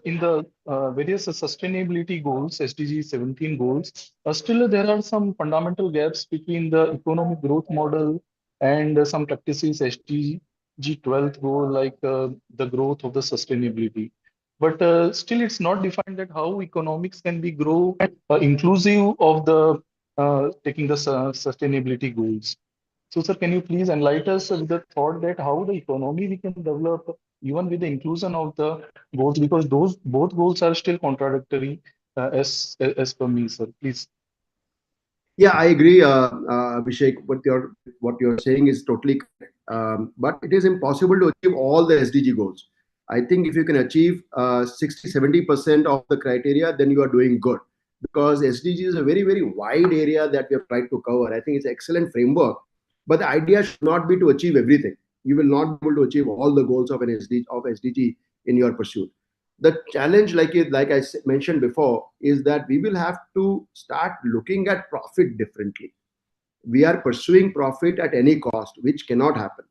Speaker 9: in the various sustainability goals, SDG 17 goals, still there are some fundamental gaps between the economic growth model and some practices SDG 12 goal, like the growth of the sustainability. But still it's not defined that how economics can be grow inclusive of the taking the sustainability goals. So, sir, can you please enlighten us with the thought that how the economy we can develop even with the inclusion of the goals, because those both goals are still contradictory as per me, sir. Please.
Speaker 6: Yeah, I agree, Abhishek. What you're saying is totally correct. But it is impossible to achieve all the SDG goals. I think if you can achieve 60-70% of the criteria, then you are doing good. Because SDG is a very, very wide area that we have tried to cover. I think it's an excellent framework. But the idea should not be to achieve everything. You will not be able to achieve all the goals of SDG in your pursuit. The challenge, like I mentioned before, is that we will have to start looking at profit differently. We are pursuing profit at any cost, which cannot happen.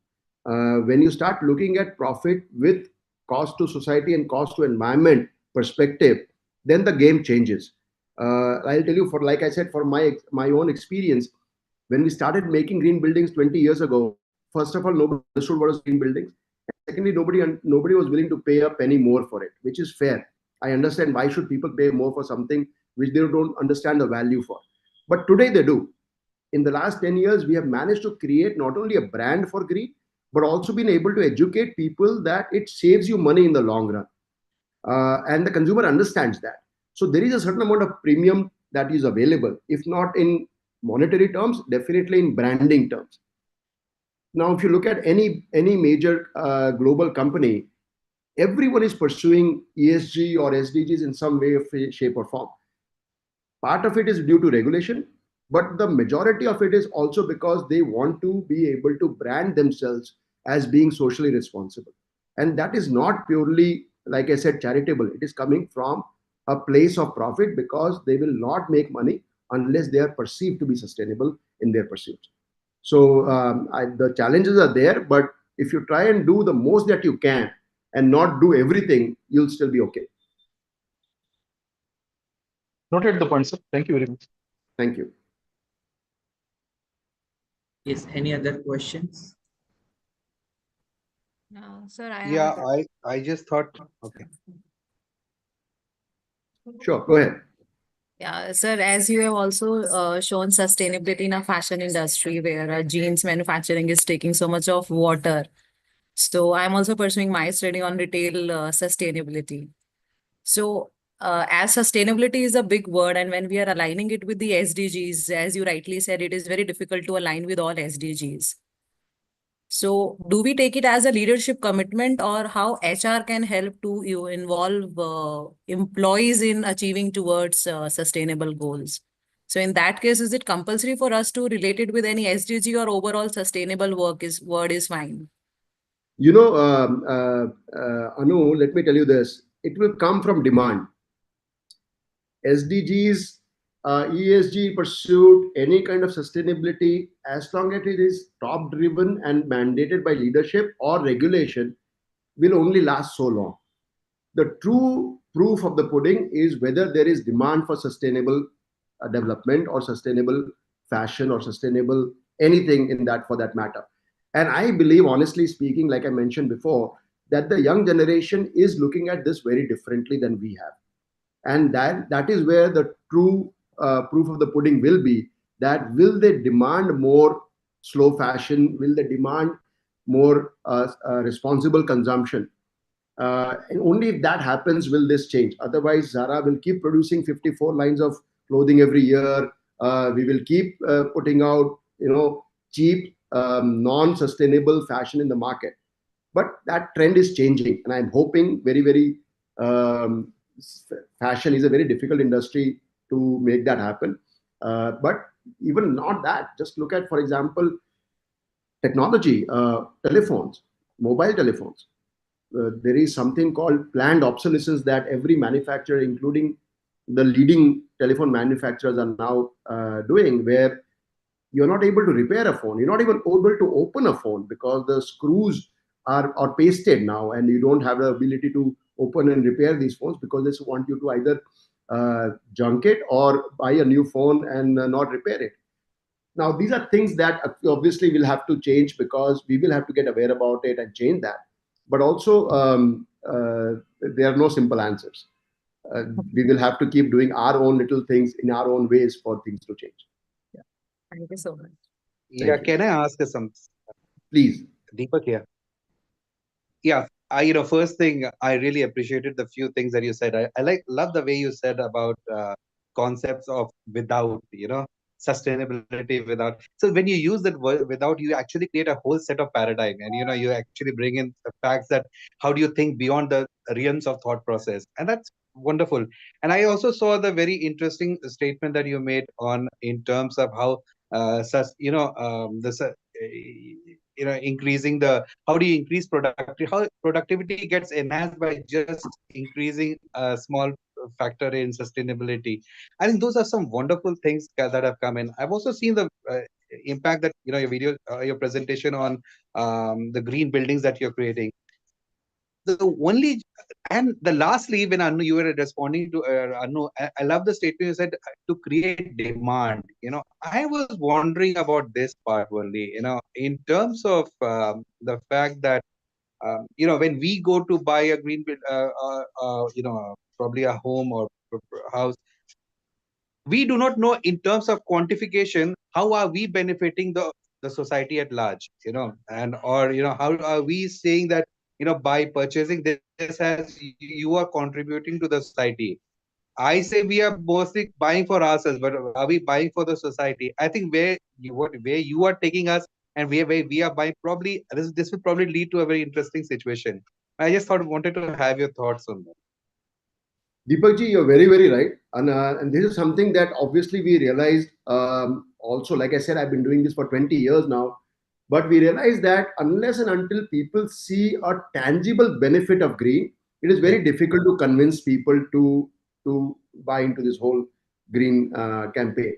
Speaker 6: When you start looking at profit with cost to society and cost to environment perspective, then the game changes. I'll tell you, for like I said, for my own experience, when we started making green buildings 20 years ago, first of all, nobody understood what was green buildings. Secondly, nobody was willing to pay a penny more for it, which is fair. I understand why should people pay more for something which they don't understand the value for. But today they do. In the last 10 years, we have managed to create not only a brand for green, but also been able to educate people that it saves you money in the long run. And the consumer understands that. So there is a certain amount of premium that is available, if not in monetary terms, definitely in branding terms. Now, if you look at any major global company, everyone is pursuing ESG or SDGs in some way, shape, or form. Part of it is due to regulation, but the majority of it is also because they want to be able to brand themselves as being socially responsible. And that is not purely, like I said, charitable. It is coming from a place of profit, because they will not make money unless they are perceived to be sustainable in their pursuits. So the challenges are there, but if you try and do the most that you can and not do everything, you'll still be okay.
Speaker 9: Noted the point, sir. Thank you very much.
Speaker 6: Thank you.
Speaker 1: Yes, any other questions?
Speaker 10: Sir, I
Speaker 11: Yeah,
Speaker 10: have.
Speaker 11: I just thought, okay.
Speaker 6: Sure, go ahead.
Speaker 10: Yeah, sir, as you have also shown sustainability in a fashion industry where jeans manufacturing is taking so much of water. So I'm also pursuing my study on retail sustainability. So as sustainability is a big word, and when we are aligning it with the SDGs, as you rightly said, it is very difficult to align with all SDGs. So do we take it as a leadership commitment, or how HR can help to involve employees in achieving towards sustainable goals? So in that case, is it compulsory for us to relate it with any SDG, or overall sustainable word is fine?
Speaker 6: You know, Anu, let me tell you this. It will come from demand. SDGs, ESG pursuit, any kind of sustainability, as long as it is top driven and mandated by leadership or regulation, will only last so long. The true proof of the pudding is whether there is demand for sustainable development or sustainable fashion or sustainable anything in that, for that matter. And I believe, honestly speaking, like I mentioned before, that the young generation is looking at this very differently than we have. And that is where the true proof of the pudding will be, that will they demand more slow fashion, will they demand more responsible consumption, and only if that happens will this change. Otherwise, Zara will keep producing 54 lines of clothing every year. We will keep putting out, cheap, non-sustainable fashion in the market. But that trend is changing, and I'm hoping very, very. Fashion is a very difficult industry to make that happen. But even not that, just look at, for example, technology, telephones, mobile telephones. There is something called planned obsolescence that every manufacturer, including the leading telephone manufacturers, are now doing, where you're not able to repair a phone. You're not even able to open a phone because the screws are pasted now, and you don't have the ability to open and repair these phones, because they want you to either junk it or buy a new phone and not repair it. Now, these are things that obviously will have to change, because we will have to get aware about it and change that. But also, there are no simple answers. We will have to keep doing our own little things in our own ways for things to change.
Speaker 10: Yeah. Thank you so much.
Speaker 11: Yeah, can I ask some?
Speaker 6: Please.
Speaker 11: Deepak here. Yeah, first thing, I really appreciated the few things that you said. I love the way you said about concepts of without, sustainability without. So when you use that word without, you actually create a whole set of paradigm, and you actually bring in the facts that how do you think beyond the realms of thought process, and that's wonderful. And I also saw the very interesting statement that you made on in terms of how increasing the, how do you increase productivity, how productivity gets enhanced by just increasing a small factor in sustainability. I think those are some wonderful things that have come in. I've also seen the impact that your video, your presentation on the green buildings that you're creating. The only, and the lastly, when Anu, you were responding to Anu, I love the statement you said, to create demand. I was wondering about this part only. In terms of the fact that when we go to buy a green, probably a home or house, we do not know in terms of quantification how are we benefiting the society at large, and or how are we saying that by purchasing this as you are contributing to the society. I say we are mostly buying for ourselves, but are we buying for the society? I think where you are taking us and where we are buying, probably this will probably lead to a very interesting situation. I just wanted to have your thoughts on that.
Speaker 6: Deepakji, you're very, very right. And this is something that obviously we realized also, like I said, I've been doing this for 20 years now. But we realized that unless and until people see a tangible benefit of green, it is very difficult to convince people to to buy into this whole green campaign.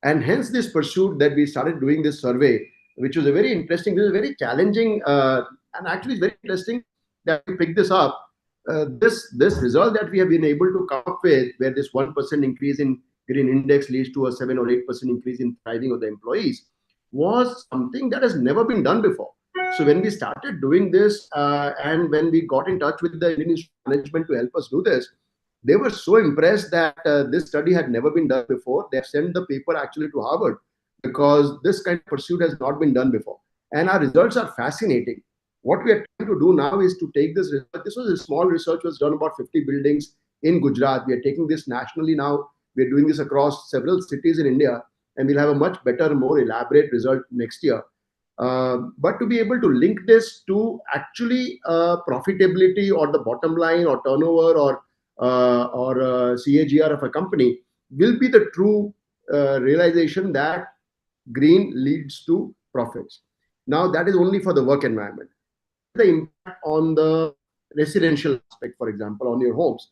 Speaker 6: And hence this pursuit that we started doing this survey, which was a very interesting, this is very challenging, and actually it's very interesting that we picked this up. This result that we have been able to come up with, where this 1% increase in green index leads to a 7 or 8% increase in thriving of the employees, was something that has never been done before. So when we started doing this, and when we got in touch with the Indian Institute of Management to help us do this, they were so impressed that this study had never been done before. They have sent the paper actually to Harvard, because this kind of pursuit has not been done before. And our results are fascinating. What we are trying to do now is to take this research. This was a small research, was done about 50 buildings in Gujarat. We are taking this nationally now. We are doing this across several cities in India, and we'll have a much better, more elaborate result next year. But to be able to link this to actually profitability or the bottom line or turnover or CAGR of a company will be the true realization that green leads to profits. Now, that is only for the work environment. The impact on the residential aspect, for example, on your homes,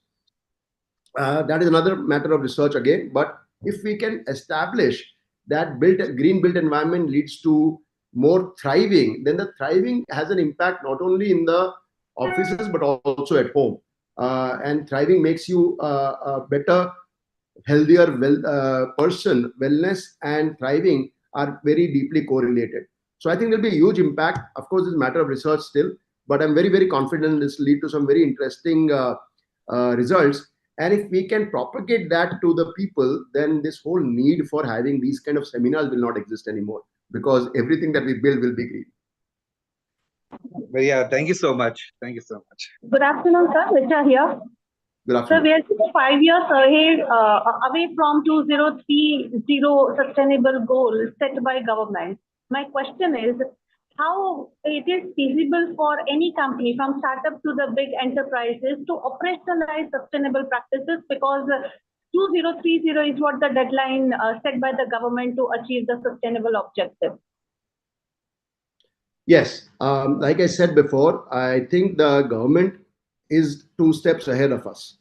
Speaker 6: that is another matter of research again. But if we can establish that green built environment leads to more thriving, then the thriving has an impact not only in the offices but also at home. And thriving makes you a better, healthier person. Wellness and thriving are very deeply correlated. So I think there'll be a huge impact. Of course, it's a matter of research still, but I'm very, very confident this will lead to some very interesting results. And if we can propagate that to the people, then this whole need for having these kind of seminars will not exist anymore, because everything that we build will be green.
Speaker 11: But yeah, thank you so much. Thank you so much.
Speaker 12: Good afternoon, sir. Richa here.
Speaker 6: Good
Speaker 12: So
Speaker 6: afternoon.
Speaker 12: we are just 5 years ahead, away from 2030 sustainable goal set by government. My question is, how it is feasible for any company, from startup to the big enterprises, to operationalize sustainable practices, because 2030 is what the deadline set by the government to achieve the sustainable objective.
Speaker 6: Yes, like I said before, I think the government is 2 steps ahead of us.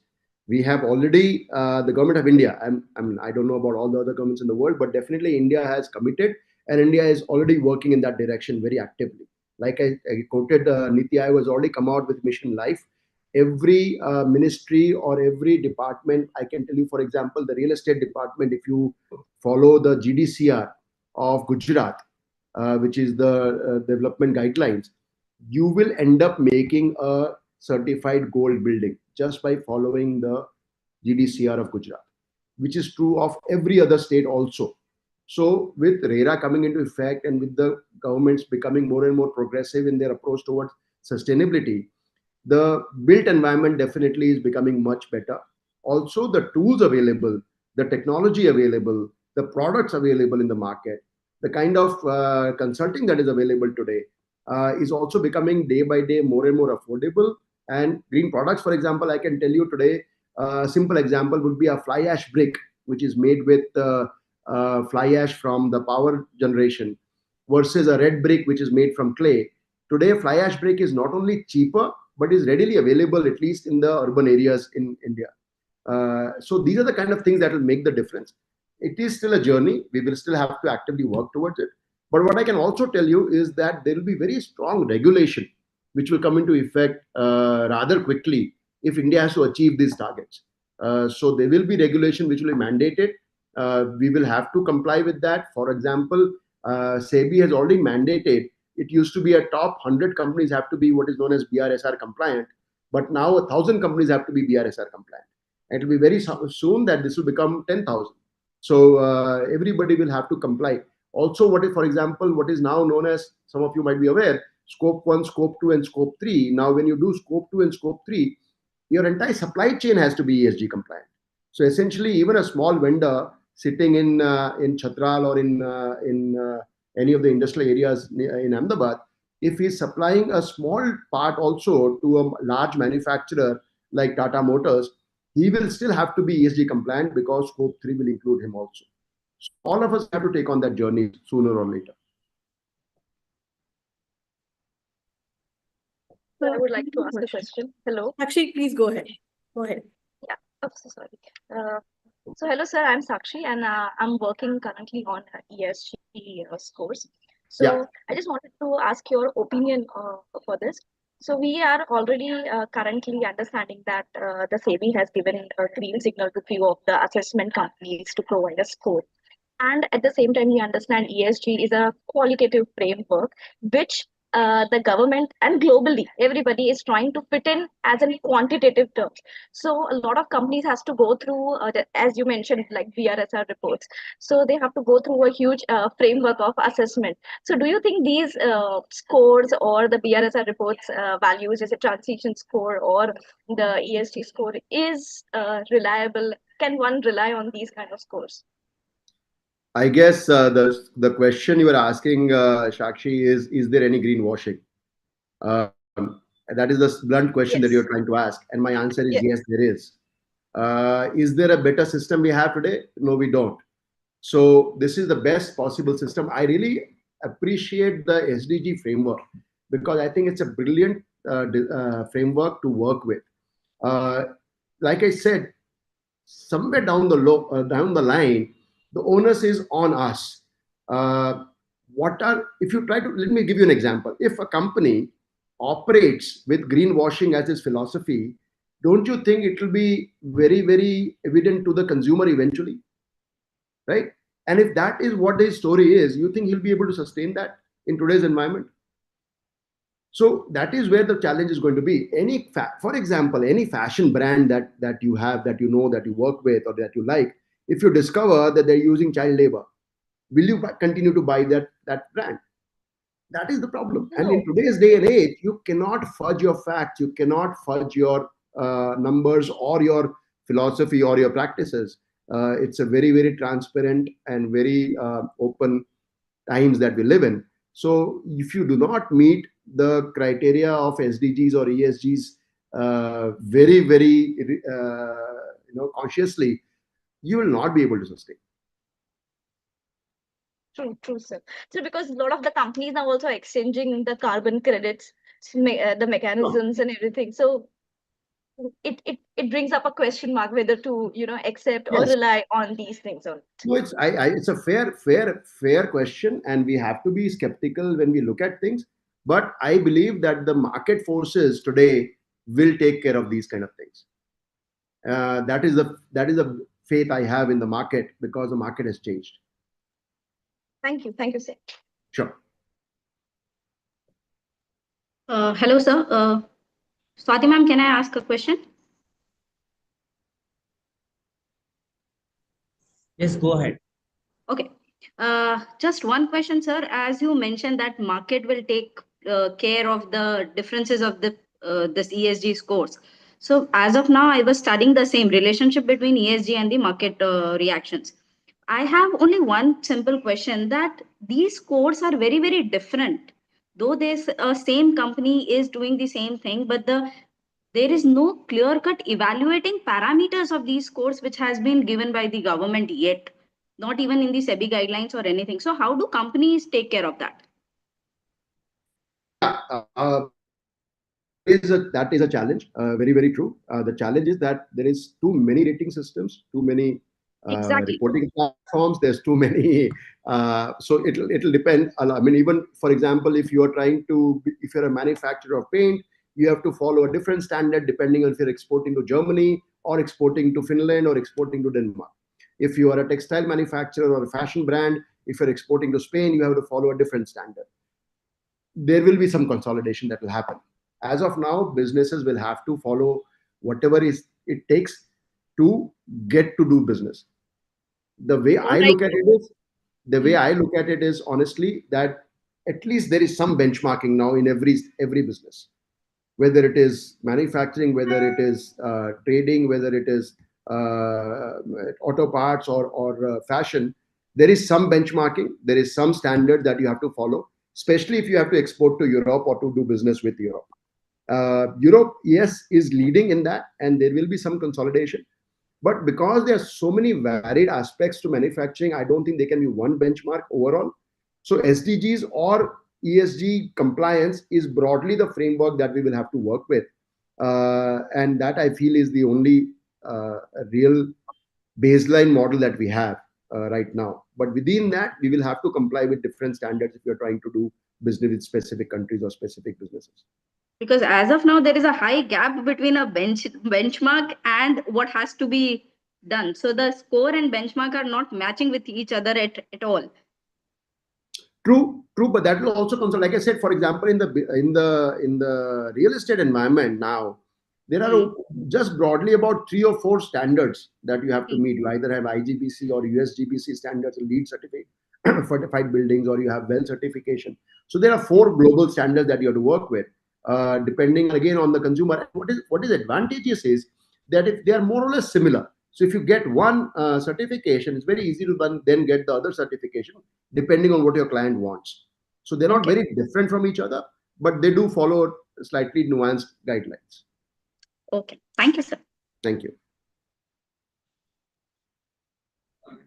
Speaker 6: We have already, the government of India, I don't know about all the other governments in the world, but definitely India has committed, and India is already working in that direction very actively. Like I quoted, Niti Aayog has already come out with Mission Life. Every ministry or every department, I can tell you, for example, the real estate department, if you follow the GDCR of Gujarat, which is the development guidelines, you will end up making a certified gold building just by following the GDCR of Gujarat, which is true of every other state also. So with RERA coming into effect and with the governments becoming more and more progressive in their approach towards sustainability, the built environment definitely is becoming much better. Also, the tools available, the technology available, the products available in the market, the kind of consulting that is available today is also becoming day by day more and more affordable. And green products, for example, I can tell you today, a simple example would be a fly ash brick, which is made with fly ash from the power generation, versus a red brick, which is made from clay. Today, fly ash brick is not only cheaper, but is readily available, at least in the urban areas in India. So these are the kind of things that will make the difference. It is still a journey. We will still have to actively work towards it. But what I can also tell you is that there will be very strong regulation which will come into effect rather quickly if India has to achieve these targets. So there will be regulation which will be mandated. We will have to comply with that. For example, SEBI has already mandated, it used to be a top 100 companies have to be what is known as BRSR compliant, but now 1,000 companies have to be BRSR compliant. And it will be very soon that this will become 10,000. So everybody will have to comply. Also, what is, for example, what is now known as, some of you might be aware, scope 1, scope 2, and scope 3. Now, when you do scope 2 and scope 3, your entire supply chain has to be ESG compliant. So essentially, even a small vendor sitting in Chhatral or in any of the industrial areas in Ahmedabad, if he's supplying a small part also to a large manufacturer like Tata Motors, he will still have to be ESG compliant, because scope 3 will include him also. So all of us have to take on that journey sooner or later.
Speaker 13: So I would like to ask a question. Hello.
Speaker 3: Actually, please go ahead. Go ahead.
Speaker 13: Yeah. Oh, so sorry. So hello, sir. I'm Sakshi, and I'm working currently on ESG scores.
Speaker 6: Yeah.
Speaker 13: So I just wanted to ask your opinion for this. So we are already currently understanding that the SEBI has given a green signal to few of the assessment companies to provide a score. And at the same time, we understand ESG is a qualitative framework which the government and globally everybody is trying to fit in as in quantitative terms. So a lot of companies has to go through, as you mentioned, like BRSR reports. So they have to go through a huge framework of assessment. So do you think these scores or the BRSR reports values as a transition score or the ESG score is reliable? Can one rely on these kind of scores?
Speaker 6: I guess the question you are asking, Shakshi, is there any greenwashing? That is the blunt question that
Speaker 13: Yes.
Speaker 6: you're trying to ask, and my answer is
Speaker 13: Yes.
Speaker 6: yes, there is. Is there a better system we have today? No, we don't. So this is the best possible system. I really appreciate the SDG framework because I think it's a brilliant framework to work with. Uh, like I said, somewhere down the line, the onus is on us. If you try to, let me give you an example. If a company operates with greenwashing as its philosophy, don't you think it will be very, very evident to the consumer eventually, right? And if that is what his story is, you think he'll be able to sustain that in today's environment? So that is where the challenge is going to be. For example, any fashion brand that you have, that you know, that you work with, or that you like, if you discover that they're using child labor, will you continue to buy that brand? That is the problem. And in
Speaker 13: No.
Speaker 6: today's day and age, you cannot fudge your facts, you cannot fudge your numbers or your philosophy or your practices. It's a very, very transparent and very open times that we live in. So if you do not meet the criteria of SDGs or ESGs very, very consciously, you will not be able to sustain.
Speaker 13: True, sir. So because a lot of the companies are also exchanging the carbon credits, the mechanisms and everything. So it brings up a question mark whether to accept or
Speaker 6: Yes.
Speaker 13: rely on these things or not.
Speaker 6: No, it's a fair question, and we have to be skeptical when we look at things. But I believe that the market forces today will take care of these kind of things. That is the faith I have in the market, because the market has changed.
Speaker 13: Thank you, sir.
Speaker 6: Sure.
Speaker 14: Hello, sir. Swati ma'am, can I ask a question?
Speaker 1: Yes, go ahead.
Speaker 14: Okay. Just one question, sir. As you mentioned that market will take care of the differences of this ESG scores. So as of now, I was studying the same relationship between ESG and the market reactions. I have only one simple question, that these scores are very, very different. Though this same company is doing the same thing, but there is no clear-cut evaluating parameters of these scores which has been given by the government yet, not even in the SEBI guidelines or anything. So how do companies take care of that?
Speaker 6: That is a challenge. Very, very true. The challenge is that there is too many rating systems, too many
Speaker 13: Exactly.
Speaker 6: reporting platforms. There's too many. So it'll depend. I mean, even for example, if you're a manufacturer of paint, you have to follow a different standard depending on if you're exporting to Germany or exporting to Finland or exporting to Denmark. If you are a textile manufacturer or a fashion brand, if you're exporting to Spain, you have to follow a different standard. There will be some consolidation that will happen. As of now, businesses will have to follow whatever it takes to get to do business. The way I look at it is honestly that at least there is some benchmarking now in every business, whether it is manufacturing, whether it is trading, whether it is auto parts or fashion. There is some benchmarking, there is some standard that you have to follow, especially if you have to export to Europe or to do business with Europe. Europe, yes, is leading in that, and there will be some consolidation. But because there are so many varied aspects to manufacturing, I don't think there can be one benchmark overall. So SDGs or ESG compliance is broadly the framework that we will have to work with. And that I feel is the only a real baseline model that we have right now. But within that, we will have to comply with different standards if you're trying to do business with specific countries or specific businesses.
Speaker 14: Because as of now, there is a high gap between a benchmark and what has to be done. So the score and benchmark are not matching with each other at all.
Speaker 6: True, but that will also concern. Like I said, for example, in the real estate environment now, there are just broadly about 3 or 4 standards that you have to meet. You either have IGBC or USGBC standards, LEED certified buildings, or you have WELL certification. So there are 4 global standards that you have to work with, depending again on the consumer. What is advantageous is that if they are more or less similar. So if you get one certification, it's very easy to then get the other certification, depending on what your client wants. So they're not very different from each other, but they do follow slightly nuanced guidelines.
Speaker 14: Okay, thank you, sir.
Speaker 6: Thank you.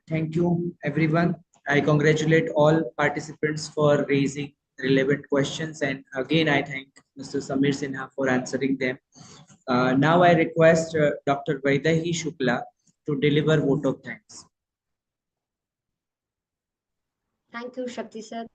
Speaker 1: Thank you, everyone. I congratulate all participants for raising relevant questions. And again, I thank Mr. Samir Sinha for answering them. Now I request Dr. Vaidehi Shukla to deliver vote of thanks.
Speaker 15: Thank you, Shakti sir.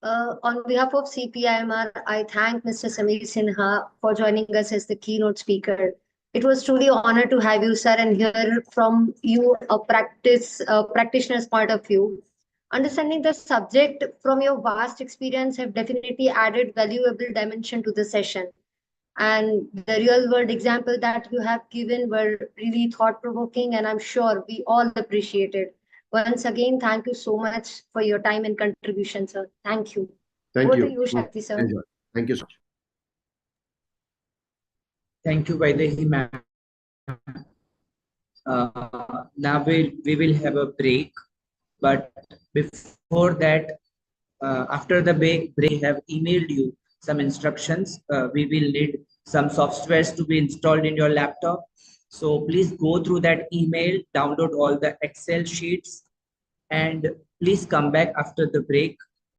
Speaker 15: On behalf of CPIMR, I thank Mr. Samir Sinha for joining us as the keynote speaker. It was truly an honor to have you, sir, and hear from you a practitioner's point of view. Understanding the subject from your vast experience have definitely added valuable dimension to the session. And the real world example that you have given were really thought-provoking, and I'm sure we all appreciate it. Once again, thank you so much for your time and contribution, sir. Thank you.
Speaker 6: Thank
Speaker 15: Over
Speaker 6: you.
Speaker 15: to you, Shakti, sir.
Speaker 6: Enjoy. Thank you so much.
Speaker 1: Thank you, Vaidehi ma'am. Now we will have a break, but before that, after the break, we have emailed you some instructions. We will need some softwares to be installed in your laptop. So please go through that email, download all the Excel sheets, and please come back after the break